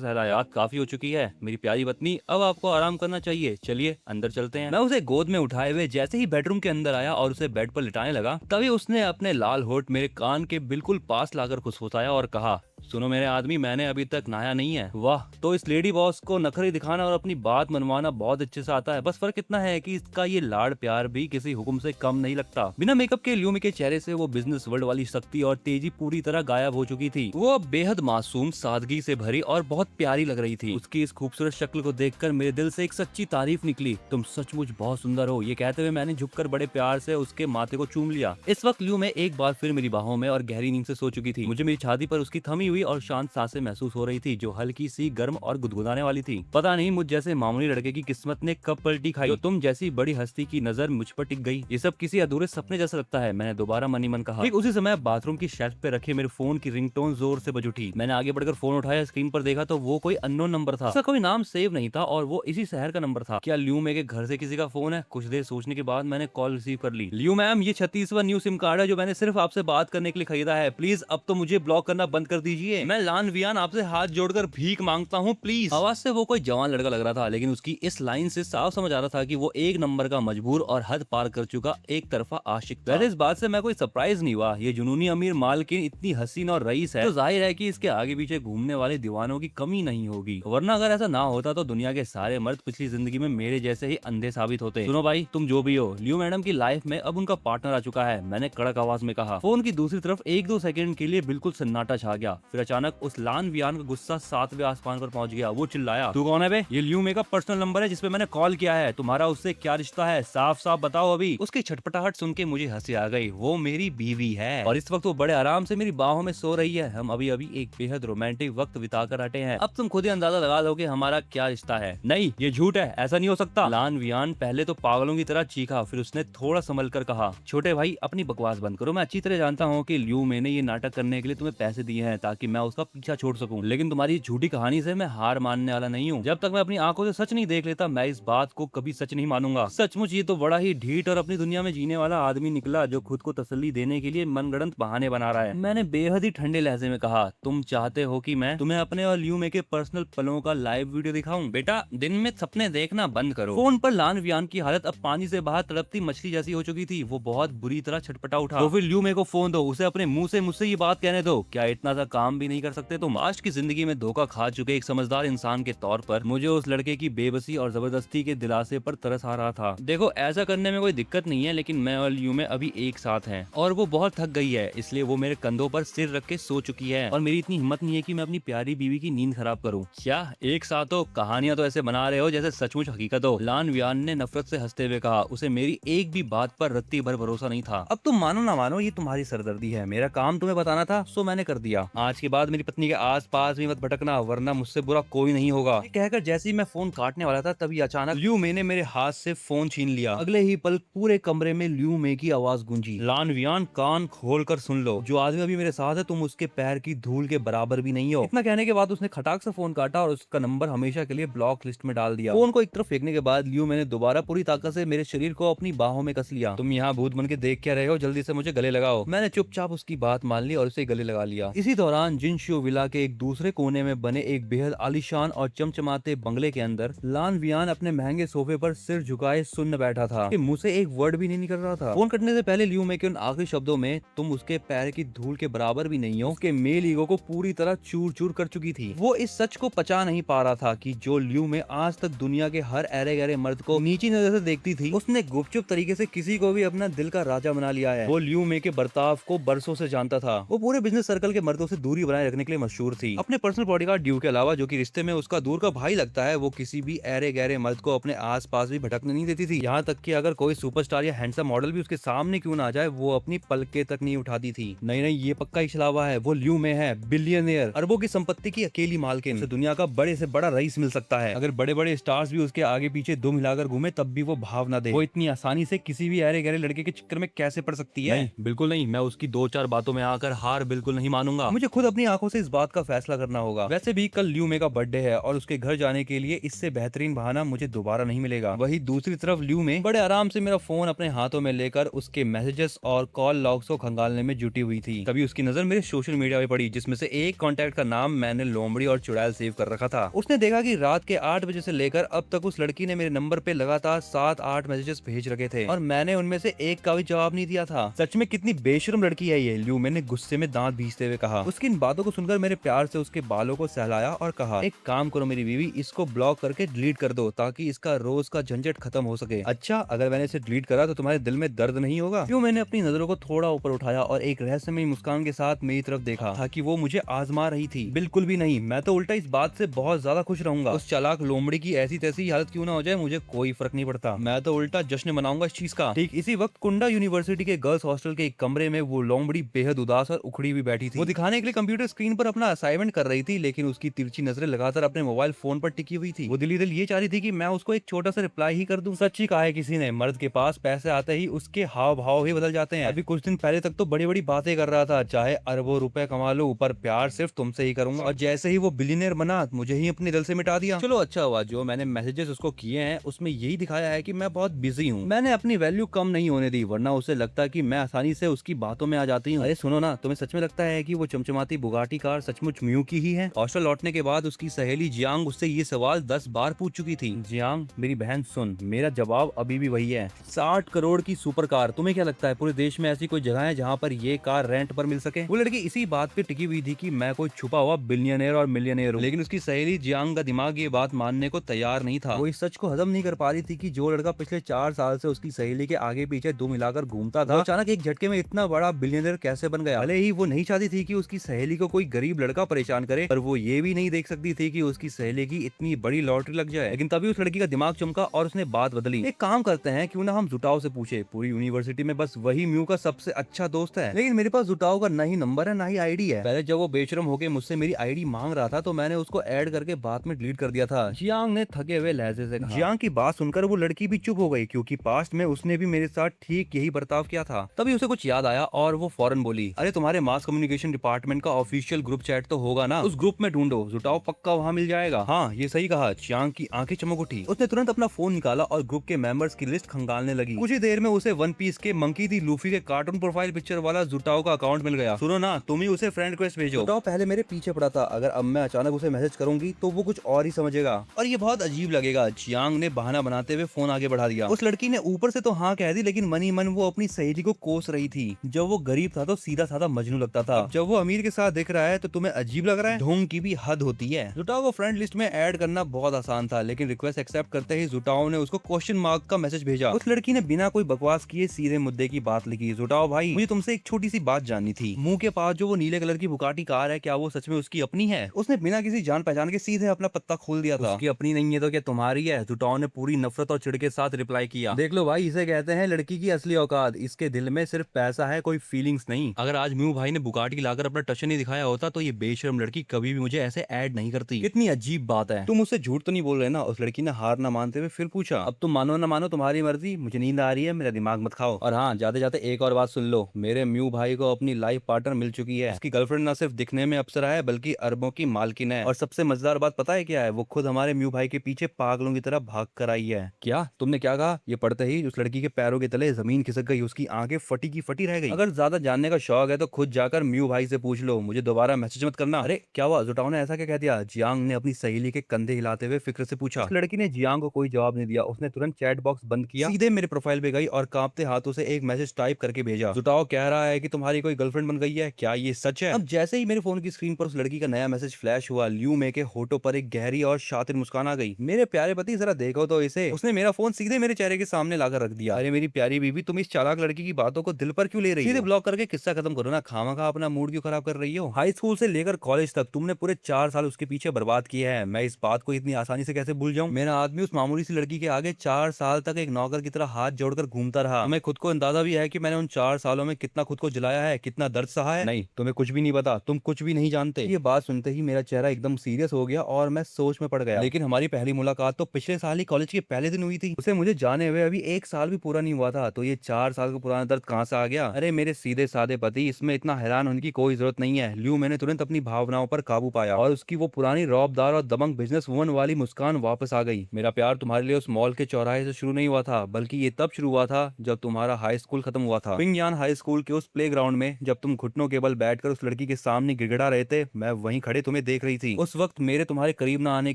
सहलाया। रात काफी हो चुकी है मेरी प्यारी पत्नी, अब आपको आराम करना चाहिए, चलिए अंदर चलते हैं। मैं उसे गोद में उठाए हुए जैसे ही बेडरूम के अंदर आया और उसे बेड पर लिटाने लगा, तभी उसने अपने लाल होठ मेरे कान के बिल्कुल पास लाकर फुसफुसाया और कहा, सुनो मेरे आदमी, मैंने अभी तक नहाया नहीं है। वाह, तो इस लेडी बॉस को नखरे दिखाना और अपनी बात मनवाना बहुत अच्छे से आता है। बस फर्क इतना है कि इसका ये लाड़ प्यार भी किसी हुक्म से कम नहीं लगता। बिना मेकअप के ल्यू मे के चेहरे से वो बिजनेस वर्ल्ड वाली शक्ति और तेजी पूरी तरह गायब हो चुकी थी। वो अब बेहद मासूम, सादगी से भरी और बहुत प्यारी लग रही थी। उसकी इस खूबसूरत शक्ल को देखकर मेरे दिल से एक सच्ची तारीफ निकली। तुम सचमुच बहुत सुंदर हो, ये कहते हुए मैंने झुककर बड़े प्यार से उसके माथे को चूम लिया। इस वक्त ल्यू मे एक बार फिर मेरी बाहों में और गहरी नींद से सो चुकी थी। मुझे मेरी छाती पर उसकी थमी हुई और शांत सांसें महसूस हो रही थी, जो हल्की सी गर्म और गुदगुदाने वाली थी। पता नहीं मुझ जैसे मामूली लड़के की किस्मत ने कब पलटी खाई, तो तुम जैसी बड़ी हस्ती की नजर मुझ पर टिक गई। ये सब किसी अधूरे सपने जैसा लगता है, मैंने दोबारा मन ही मन कहा। ठीक उसी समय बाथरूम की शेल्फ पे रखे मेरे फोन की रिंगटोन जोर से बज उठी। मैंने आगे बढ़कर फोन उठाया, स्क्रीन पर देखा तो वो कोई अननोन नंबर था। उसका कोई नाम सेव नहीं था और वो इसी शहर का नंबर था। क्या ल्यू मे के घर से किसी का फोन है? कुछ देर सोचने के बाद मैंने कॉल रिसीव कर ली। ल्यू मैम, ये 36वां न्यू सिम कार्ड है जो मैंने सिर्फ आपसे बात करने के लिए खरीदा है। प्लीज अब तो मुझे ब्लॉक करना बंद कर दीजिए। मैं लान वियान आपसे हाथ जोड़कर भीख मांगता हूँ, प्लीज। आवाज से वो कोई जवान लड़का लग रहा था, लेकिन उसकी इस लाइन से साफ समझ आ रहा था कि वो एक नंबर का मजबूर और हद पार कर चुका एक तरफा आशिक था। वैसे इस बात से मैं कोई सरप्राइज नहीं हुआ। ये जुनूनी अमीर मालकिन इतनी हसीन और रईस है तो जाहिर है कि इसके आगे पीछे घूमने वाले दीवानों की कमी नहीं होगी, वरना अगर ऐसा ना होता तो दुनिया के सारे मर्द पिछली जिंदगी में मेरे जैसे ही अंधे साबित होते। सुनो भाई, तुम जो भी हो, ल्यू मैडम की लाइफ में अब उनका पार्टनर आ चुका है, मैंने कड़क आवाज में कहा। फोन की दूसरी तरफ 1-2 सेकंड के लिए बिल्कुल सन्नाटा छा गया। फिर अचानक उस लान वियान का गुस्सा 7वें आसमान पर पहुंच गया। वो चिल्लाया, तू कौन है बे? ये ल्यू मे का पर्सनल नंबर है जिसपे मैंने कॉल किया है। तुम्हारा उससे क्या रिश्ता है? साफ साफ बताओ अभी। उसकी छटपटाहट सुन के मुझे हंसी आ गई। वो मेरी बीवी है और इस वक्त वो बड़े आराम से मेरी बाहों में सो रही है। हम अभी अभी एक बेहद रोमांटिक वक्त बिताकर हटे हैं। अब तुम खुद ही अंदाजा लगा लोगे हमारा क्या रिश्ता है। नहीं, ये झूठ है, ऐसा नहीं हो सकता। लान वियान पहले तो पागलों की तरह चीखा, फिर उसने थोड़ा संभल कर कहा, छोटे भाई अपनी बकवास बंद करो। मैं अच्छी तरह जानता हूँ कि ल्यू मैंने ये नाटक करने के लिए तुम्हें पैसे दिए हैं ताकि मैं उसका पीछा छोड़ सकूं, लेकिन तुम्हारी झूठी कहानी से मैं हार मानने वाला नहीं हूँ। जब तक मैं अपनी आंखों से सच नहीं देख लेता, मैं इस बात को कभी सच नहीं मानूंगा। सचमुच ये तो बड़ा ही ढीठ और अपनी दुनिया में जीने वाला आदमी निकला जो खुद को तसल्ली देने के लिए मनगढ़ंत बहाने बना रहा है। मैंने बेहद ही ठंडे लहजे में कहा, तुम चाहते हो कि मैं तुम्हें अपने और ल्यू मे के पर्सनल पलों का लाइव वीडियो दिखाऊं? बेटा, दिन में सपने देखना बंद करो। फोन पर लान वियान की हालत अब पानी से बाहर तड़पती मछली जैसी हो चुकी थी। वो बहुत बुरी तरह छटपटा उठा। तो फिर ल्यू मे को फोन दो, उसे अपने मुंह से मुझसे ये बात कहने दो। क्या इतना सा काम काम भी नहीं कर सकते तुम। आज की जिंदगी में धोखा खा चुके एक समझदार इंसान के तौर पर मुझे उस लड़के की बेबसी और जबरदस्ती के दिलासे पर तरस आ रहा था। देखो ऐसा करने में कोई दिक्कत नहीं है, लेकिन मैं और लियू में अभी एक साथ हैं और वो बहुत थक गई है, इसलिए वो मेरे कंधों पर सिर रख के सो चुकी है और मेरी इतनी हिम्मत नहीं है कि मैं अपनी प्यारी बीवी की नींद खराब करूं। क्या एक साथ हो? कहानियां तो ऐसे बना रहे हो जैसे सचमुच हकीकत हो। लान वियान ने नफरत से हंसते हुए कहा। उसे मेरी एक भी बात पर रत्ती भर भरोसा नहीं था। अब तुम मानो ना मानो, ये तुम्हारी सरदर्दी है, मेरा काम तुम्हें बताना था सो मैंने कर दिया। आज के बाद मेरी पत्नी के आस पास भी मत भटकना, वरना मुझसे बुरा कोई नहीं होगा। कहकर जैसे ही मैं फोन काटने वाला था तभी अचानक लियू मे ने मेरे हाथ से फोन छीन लिया। अगले ही पल पूरे कमरे में लियू मे की आवाज गूंजी। लान वियान, कान खोल कर सुन लो, जो आदमी अभी मेरे साथ है तुम उसके पैर की धूल के बराबर भी नहीं हो। इतना कहने के बाद उसने खटाक से फोन काटा और उसका नंबर हमेशा के लिए ब्लॉक लिस्ट में डाल दिया। फोन को एक तरफ फेंकने के बाद लियू मैंने दोबारा पूरी ताकत से मेरे शरीर को अपनी बाहों में कस लिया। तुम यहाँ भूत बन के देख क्या रहे हो, जल्दी से मुझे गले लगाओ। मैंने चुपचाप उसकी बात मान ली और उसे गले लगा लिया। इसी दौरान जिनशियो विला के एक दूसरे कोने में बने एक बेहद आलीशान और चमचमाते बंगले के अंदर लान वियान अपने महंगे सोफे पर सिर झुकाए सुन बैठा था। मुंह से एक वर्ड भी नहीं निकल रहा था। फोन कटने से पहले लियू मे के उन आखिरी शब्दों में तुम उसके पैर की धूल के बराबर भी नहीं हो, उसके मेल ईगो को पूरी तरह चूर चूर कर चुकी थी। वो इस सच को पचा नहीं पा रहा था कि जो लियू मे आज तक दुनिया के हर ऐरे गहरे मर्द को नीची नजर से देखती थी, उसने गुपचुप तरीके से किसी को भी अपना दिल का राजा बना लिया है। वो लियू मे के बर्ताव को बरसों से जानता था। वो पूरे बिजनेस सर्कल के मर्दों से दूरी बनाए रखने के लिए मशहूर थी। अपने पर्सनल बॉडीगार्ड ड्यू के अलावा, जो कि रिश्ते में उसका दूर का भाई लगता है, वो किसी भी ऐरे गहरे मर्द को अपने आस पास भी भटकने नहीं देती थी। यहाँ तक कि अगर कोई सुपरस्टार या हैंडसम मॉडल भी उसके सामने क्यों ना आ जाए, वो अपनी पलके तक नहीं उठाती थी। नहीं नहीं, ये पक्का इछलावा है। वो लियू मे है, बिलियनियर, अरबों की संपत्ति की अकेली मालकिन। उसे दुनिया का बड़े से बड़ा रईस मिल सकता है। अगर बड़े बड़े स्टार्स भी उसके आगे पीछे दुम हिलाकर घूमे तब भी वो भाव ना दे। वो इतनी आसानी से किसी भी ऐरे गहरे लड़के के चक्कर में कैसे पड़ सकती है? नहीं, बिल्कुल नहीं। मैं उसकी दो चार बातों में आकर हार बिल्कुल नहीं मानूंगा। मुझे खुद अपनी आंखों से इस बात का फैसला करना होगा। वैसे भी कल लियू मे का बर्थडे है और उसके घर जाने के लिए इससे बेहतरीन बहाना मुझे दोबारा नहीं मिलेगा। वही दूसरी तरफ लियू मे बड़े आराम से मेरा फोन अपने हाथों में लेकर उसके मैसेजेस और कॉल लॉग्स को खंगालने में जुटी हुई थी। तभी उसकी नजर मेरे सोशल मीडिया पे पड़ी, जिसमें से एक कॉन्टैक्ट का नाम मैंने लोमड़ी और चुड़ैल सेव कर रखा था। उसने देखा कि रात के 8 बजे से लेकर अब तक उस लड़की ने मेरे नंबर पे लगातार 7-8 मैसेजेस भेज रखे थे और मैंने उनमें से एक का भी जवाब नहीं दिया था। सच में कितनी बेशरम लड़की है ये, लियू मैंने गुस्से में दांत भींचते हुए कहा। उसकी इन बातों को सुनकर मेरे प्यार से उसके बालों को सहलाया और कहा, एक काम करो मेरी बीवी, इसको ब्लॉक करके डिलीट कर दो ताकि इसका रोज का झंझट खत्म हो सके। अच्छा, अगर मैंने इसे डिलीट करा तो तुम्हारे दिल में दर्द नहीं होगा? क्यों? मैंने अपनी नजरों को थोड़ा ऊपर उठाया और एक रहस्यमयी मुस्कान के साथ मेरी तरफ देखा था कि वो मुझे आजमा रही थी। बिल्कुल भी नहीं, मैं तो उल्टा इस बात से बहुत ज्यादा खुश रहूंगा। उस चालाक लोमड़ी की ऐसी तैसी हालत क्यों ना हो जाए, मुझे कोई फर्क नहीं पड़ता। मैं तो उल्टा जश्न मनाऊंगा इस चीज का। ठीक इसी वक्त कुंडा यूनिवर्सिटी के गर्ल्स हॉस्टल के एक कमरे में वो लोमड़ी बेहद उदास और उखड़ी हुई बैठी थी। वो दिखाने के लिए कंप्यूटर स्क्रीन पर अपना असाइनमेंट कर रही थी, लेकिन उसकी तिरछी नजरें लगातार अपने मोबाइल फोन पर टिकी हुई थी। वो दिली दिल ये चाह रही थी कि मैं उसको एक छोटा सा रिप्लाई ही कर दूं। सच ही कहा है किसी ने, मर्द के पास पैसे आते ही उसके हाव भाव ही बदल जाते हैं। अभी कुछ दिन पहले तक तो बड़ी बड़ी बातें कर रहा था, चाहे अरबों रुपए कमा लो, ऊपर प्यार सिर्फ तुमसे ही करूंगा, और जैसे ही वो बिलियनियर बना मुझे ही अपने दिल से मिटा दिया। चलो अच्छा हुआ जो मैंने मैसेजेस उसको किए हैं उसमें यही दिखाया है कि मैं बहुत बिजी हूँ। मैंने अपनी वैल्यू कम नहीं होने दी, वरना उसे लगता कि मैं आसानी से उसकी बातों में आ जाती हूँ। अरे सुनो ना, तुम्हें सच में लगता है कि वो चमचमाती बुगाटी कार सचमुच म्यू की ही है? हॉस्टल लौटने के बाद उसकी सहेली जियांग उससे ये सवाल 10 बार पूछ चुकी थी। जियांग मेरी बहन सुन, मेरा जवाब अभी भी वही है, 60 करोड़ की सुपर कार। तुम्हें क्या लगता है पूरे देश में ऐसी कोई जगह है जहाँ पर ये कार रेंट पर मिल सके? वो लड़की इसी बात पे टिकी हुई थी कि मैं कोई छुपा हुआ बिलियनियर और मिलियनियर हूँ, लेकिन उसकी सहेली जियांग का दिमाग ये बात मानने को तैयार नहीं था। वो इस सच को हजम नहीं कर पा रही थी कि जो लड़का पिछले 4 साल से उसकी सहेली के आगे पीछे दुम मिलाकर घूमता था, अचानक एक झटके में इतना बड़ा बिलियनियर कैसे बन गया। भले ही वो नहीं चाहती थी कि उसकी सहेली को कोई गरीब लड़का परेशान करे, पर वो ये भी नहीं देख सकती थी कि उसकी सहेली की इतनी बड़ी लॉटरी लग जाए। लेकिन तभी उस लड़की का दिमाग चमका और उसने बात बदली। एक काम करते हैं, क्यों ना हम जुटाओ से पूछे, पूरी यूनिवर्सिटी में बस वही म्यू का सबसे अच्छा दोस्त है, लेकिन मेरे पास जुटाओ का ना ही नंबर है ना ही आईडी है। पहले जब वो बेशरम होके मुझसे मेरी आईडी मांग रहा था तो मैंने उसको ऐड करके बाद में डिलीट कर दिया था। जियांग ने थके हुए लहजे से कहा। जियांग की बात सुनकर वो लड़की भी चुप हो गई, क्योंकि पास्ट में उसने भी मेरे साथ ठीक यही बर्ताव किया था। तभी उसे कुछ याद आया और वो फौरन बोली, अरे तुम्हारे मास कम्युनिकेशन डिपार्टमेंट का ऑफिशियल ग्रुप चैट तो होगा ना, उस ग्रुप में ढूंढो, जुटाओ पक्का वहाँ मिल जाएगा। हाँ ये सही कहा। जियांग की आंखें चमक उठी। उसने तुरंत अपना फोन निकाला और ग्रुप के मेंबर्स की लिस्ट खंगालने लगी। कुछ ही देर में उसे वन पीस के मंकी दी लूफी के कार्टून प्रोफाइल पिक्चर वाला जुटाओ का अकाउंट मिल गया। सुनो ना, तुम ही उसे फ्रेंड रिक्वेस्ट भेजो। जुटाओ पहले मेरे पीछे पड़ा था, अगर अब मैं अचानक उसे मैसेज करूंगी तो वो कुछ और ही समझेगा और ये बहुत अजीब लगेगा। जियांग ने बहाना बनाते हुए फोन आगे बढ़ा दिया। उस लड़की ने ऊपर से तो हाँ कह दी, लेकिन मन ही मन वो अपनी सहेली को कोस रही थी। जब वो गरीब था तो सीधा साधा मजनू लगता था, जब वो अमीर के साथ साथ दिख रहा है तो तुम्हें अजीब लग रहा है? ढोंग की भी हद होती है। जुटाओ को फ्रेंड लिस्ट में ऐड करना बहुत आसान था, लेकिन रिक्वेस्ट एक्सेप्ट करते ही जुटाओ ने उसको क्वेश्चन मार्क का मैसेज भेजा। उस लड़की ने बिना कोई बकवास किए सीधे मुद्दे की बात लिखी। जुटाओ भाई, मुझे तुमसे एक छोटी सी बात जाननी थी। मुंह के पास जो वो नीले कलर की बुगाटी कार है, क्या वो सच में उसकी अपनी है? उसने बिना किसी जान पहचान के सीधे अपना पत्ता खोल दिया था। उसकी अपनी नहीं है तो क्या तुम्हारी है? जुटाओ ने पूरी नफरत और चिढ़ के साथ रिप्लाई किया, देख लो भाई, इसे कहते हैं लड़की की असली औकात। इसके दिल में सिर्फ पैसा है, कोई फीलिंग्स नहीं। अगर आज म्यू भाई ने बुगाटी लाकर अपना टशन नहीं दिखाया होता तो ये बेशर्म लड़की कभी भी मुझे ऐसे ऐड नहीं करती। कितनी अजीब बात है। तुम मुझसे झूठ तो नहीं बोल रहे ना? उस लड़की ने हार ना मानते हुए फिर पूछा। अब तुम मानो ना मानो तुम्हारी मर्जी, मुझे नींद आ रही है, मेरा दिमाग मत खाओ। और हाँ, जाते जाते एक और बात सुन लो, मेरे म्यू भाई को अपनी लाइफ पार्टनर मिल चुकी है। उसकी गर्लफ्रेंड ना सिर्फ दिखने में अप्सरा है बल्कि अरबों की मालकिन है। और सबसे मजेदार बात पता है क्या है? वो खुद हमारे म्यू भाई के पीछे पागलों की तरह भाग कर आई है। क्या तुमने क्या कहा? ये पढ़ते ही उस लड़की के पैरों के तले जमीन खिसक गई, उसकी आंखें फटी की फटी रह गई। अगर ज्यादा जानने का शौक है तो खुद जाकर म्यू भाई से पूछ लो, मुझे दोबारा मैसेज मत करना। अरे क्या हुआ? जुटाओ ने ऐसा क्या कह दिया? जियांग ने अपनी सहेली के कंधे हिलाते हुए फिक्र से पूछा। उस लड़की ने जियांग को कोई जवाब नहीं दिया। उसने तुरंत चैट बॉक्स बंद किया, सीधे मेरे प्रोफाइल पे गई और कांपते हाथों से एक मैसेज टाइप करके भेजा। जुटाओ कह रहा है कि तुम्हारी कोई गर्लफ्रेंड बन गई है, क्या ये सच है? अब जैसे ही मेरे फोन की स्क्रीन पर उस लड़की का नया मैसेज फ्लैश हुआ, ल्यू मे के होठों पर एक गहरी और शातिर मुस्कान आ गई। मेरे प्यारे पति जरा देखो तो इसे। उसने मेरा फोन सीधे मेरे चेहरे के सामने लाकर रख दिया। अरे मेरी प्यारी बीबी, तुम इस चालाक लड़की की बातों को दिल पर क्यों ले रही हो? सीधे ब्लॉक करके किस्सा खत्म करो ना, खामखा अपना मूड क्यों खराब कर रही हो? हाई स्कूल से लेकर कॉलेज तक तुमने पूरे 4 साल उसके पीछे बर्बाद किए हैं। मैं इस बात को इतनी आसानी से कैसे भूल जाऊं? मेरा आदमी उस मामूली सी लड़की के आगे 4 साल तक एक नौकर की तरह हाथ जोड़कर घूमता रहा। तुम्हें खुद को अंदाजा भी है कि मैंने उन 4 सालों में कितना खुद को जलाया है, कितना दर्द सहा है? नहीं, तुम्हें कुछ भी नहीं पता, तुम कुछ भी नहीं जानते। ये बात सुनते ही मेरा चेहरा एकदम सीरियस हो गया और मैं सोच में पड़ गया। लेकिन हमारी पहली मुलाकात तो पिछले साल ही कॉलेज के पहले दिन हुई थी। उसे मुझे जाने हुए अभी 1 साल भी पूरा नहीं हुआ था, तो ये 4 साल का पुराना दर्द कहाँ से आ गया? अरे मेरे सीधे साधे पति, इसमें इतना हैरान होने की कोई जरूरत नहीं है। ल्यू मैंने तुरंत अपनी भावनाओं पर काबू पाया और उसकी वो पुरानी रौबदार और दबंग बिजनेस वुमन वाली मुस्कान वापस आ गई। मेरा प्यार तुम्हारे लिए उस मॉल के चौराहे से शुरू नहीं हुआ था, बल्कि ये तब शुरू हुआ था जब तुम्हारा हाई स्कूल खत्म हुआ था। पिंगयान हाई स्कूल के उस प्लेग्राउंड में जब तुम घुटनों के बल बैठकर उस लड़की के सामने गिड़गिड़ा रहे थे, मैं वहीं खड़े तुम्हें देख रही थी। उस वक्त मेरे तुम्हारे करीब न आने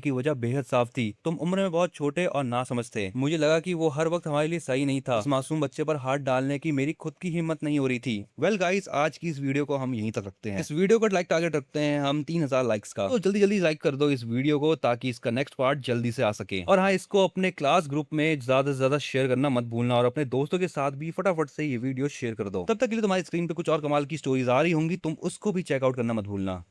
की वजह बेहद साफ थी। तुम उम्र में बहुत छोटे और ना समझ थे। मुझे लगा कि वो हर वक्त हमारे लिए सही नहीं था। उस मासूम बच्चे पर हाथ डालने की मेरी खुद की हिम्मत नहीं हो रही थी। वेल गाइस, आज की इस वीडियो को हम यहीं तक रखते हैं। इस वीडियो का लाइक टारगेट रखते हैं हम 3000 लाइक्स का, तो जल्दी जल्दी लाइक कर दो इस वीडियो को ताकि इसका नेक्स्ट पार्ट जल्दी से आ सके। और हाँ, इसको अपने क्लास ग्रुप में ज्यादा से ज्यादा शेयर करना मत भूलना और अपने दोस्तों के साथ भी फटाफट से ये वीडियो शेयर कर दो। तब तक के लिए तुम्हारी स्क्रीन पे कुछ और कमाल की स्टोरीज आ रही होंगी, तुम उसको भी चेकआउट करना मत भूलना।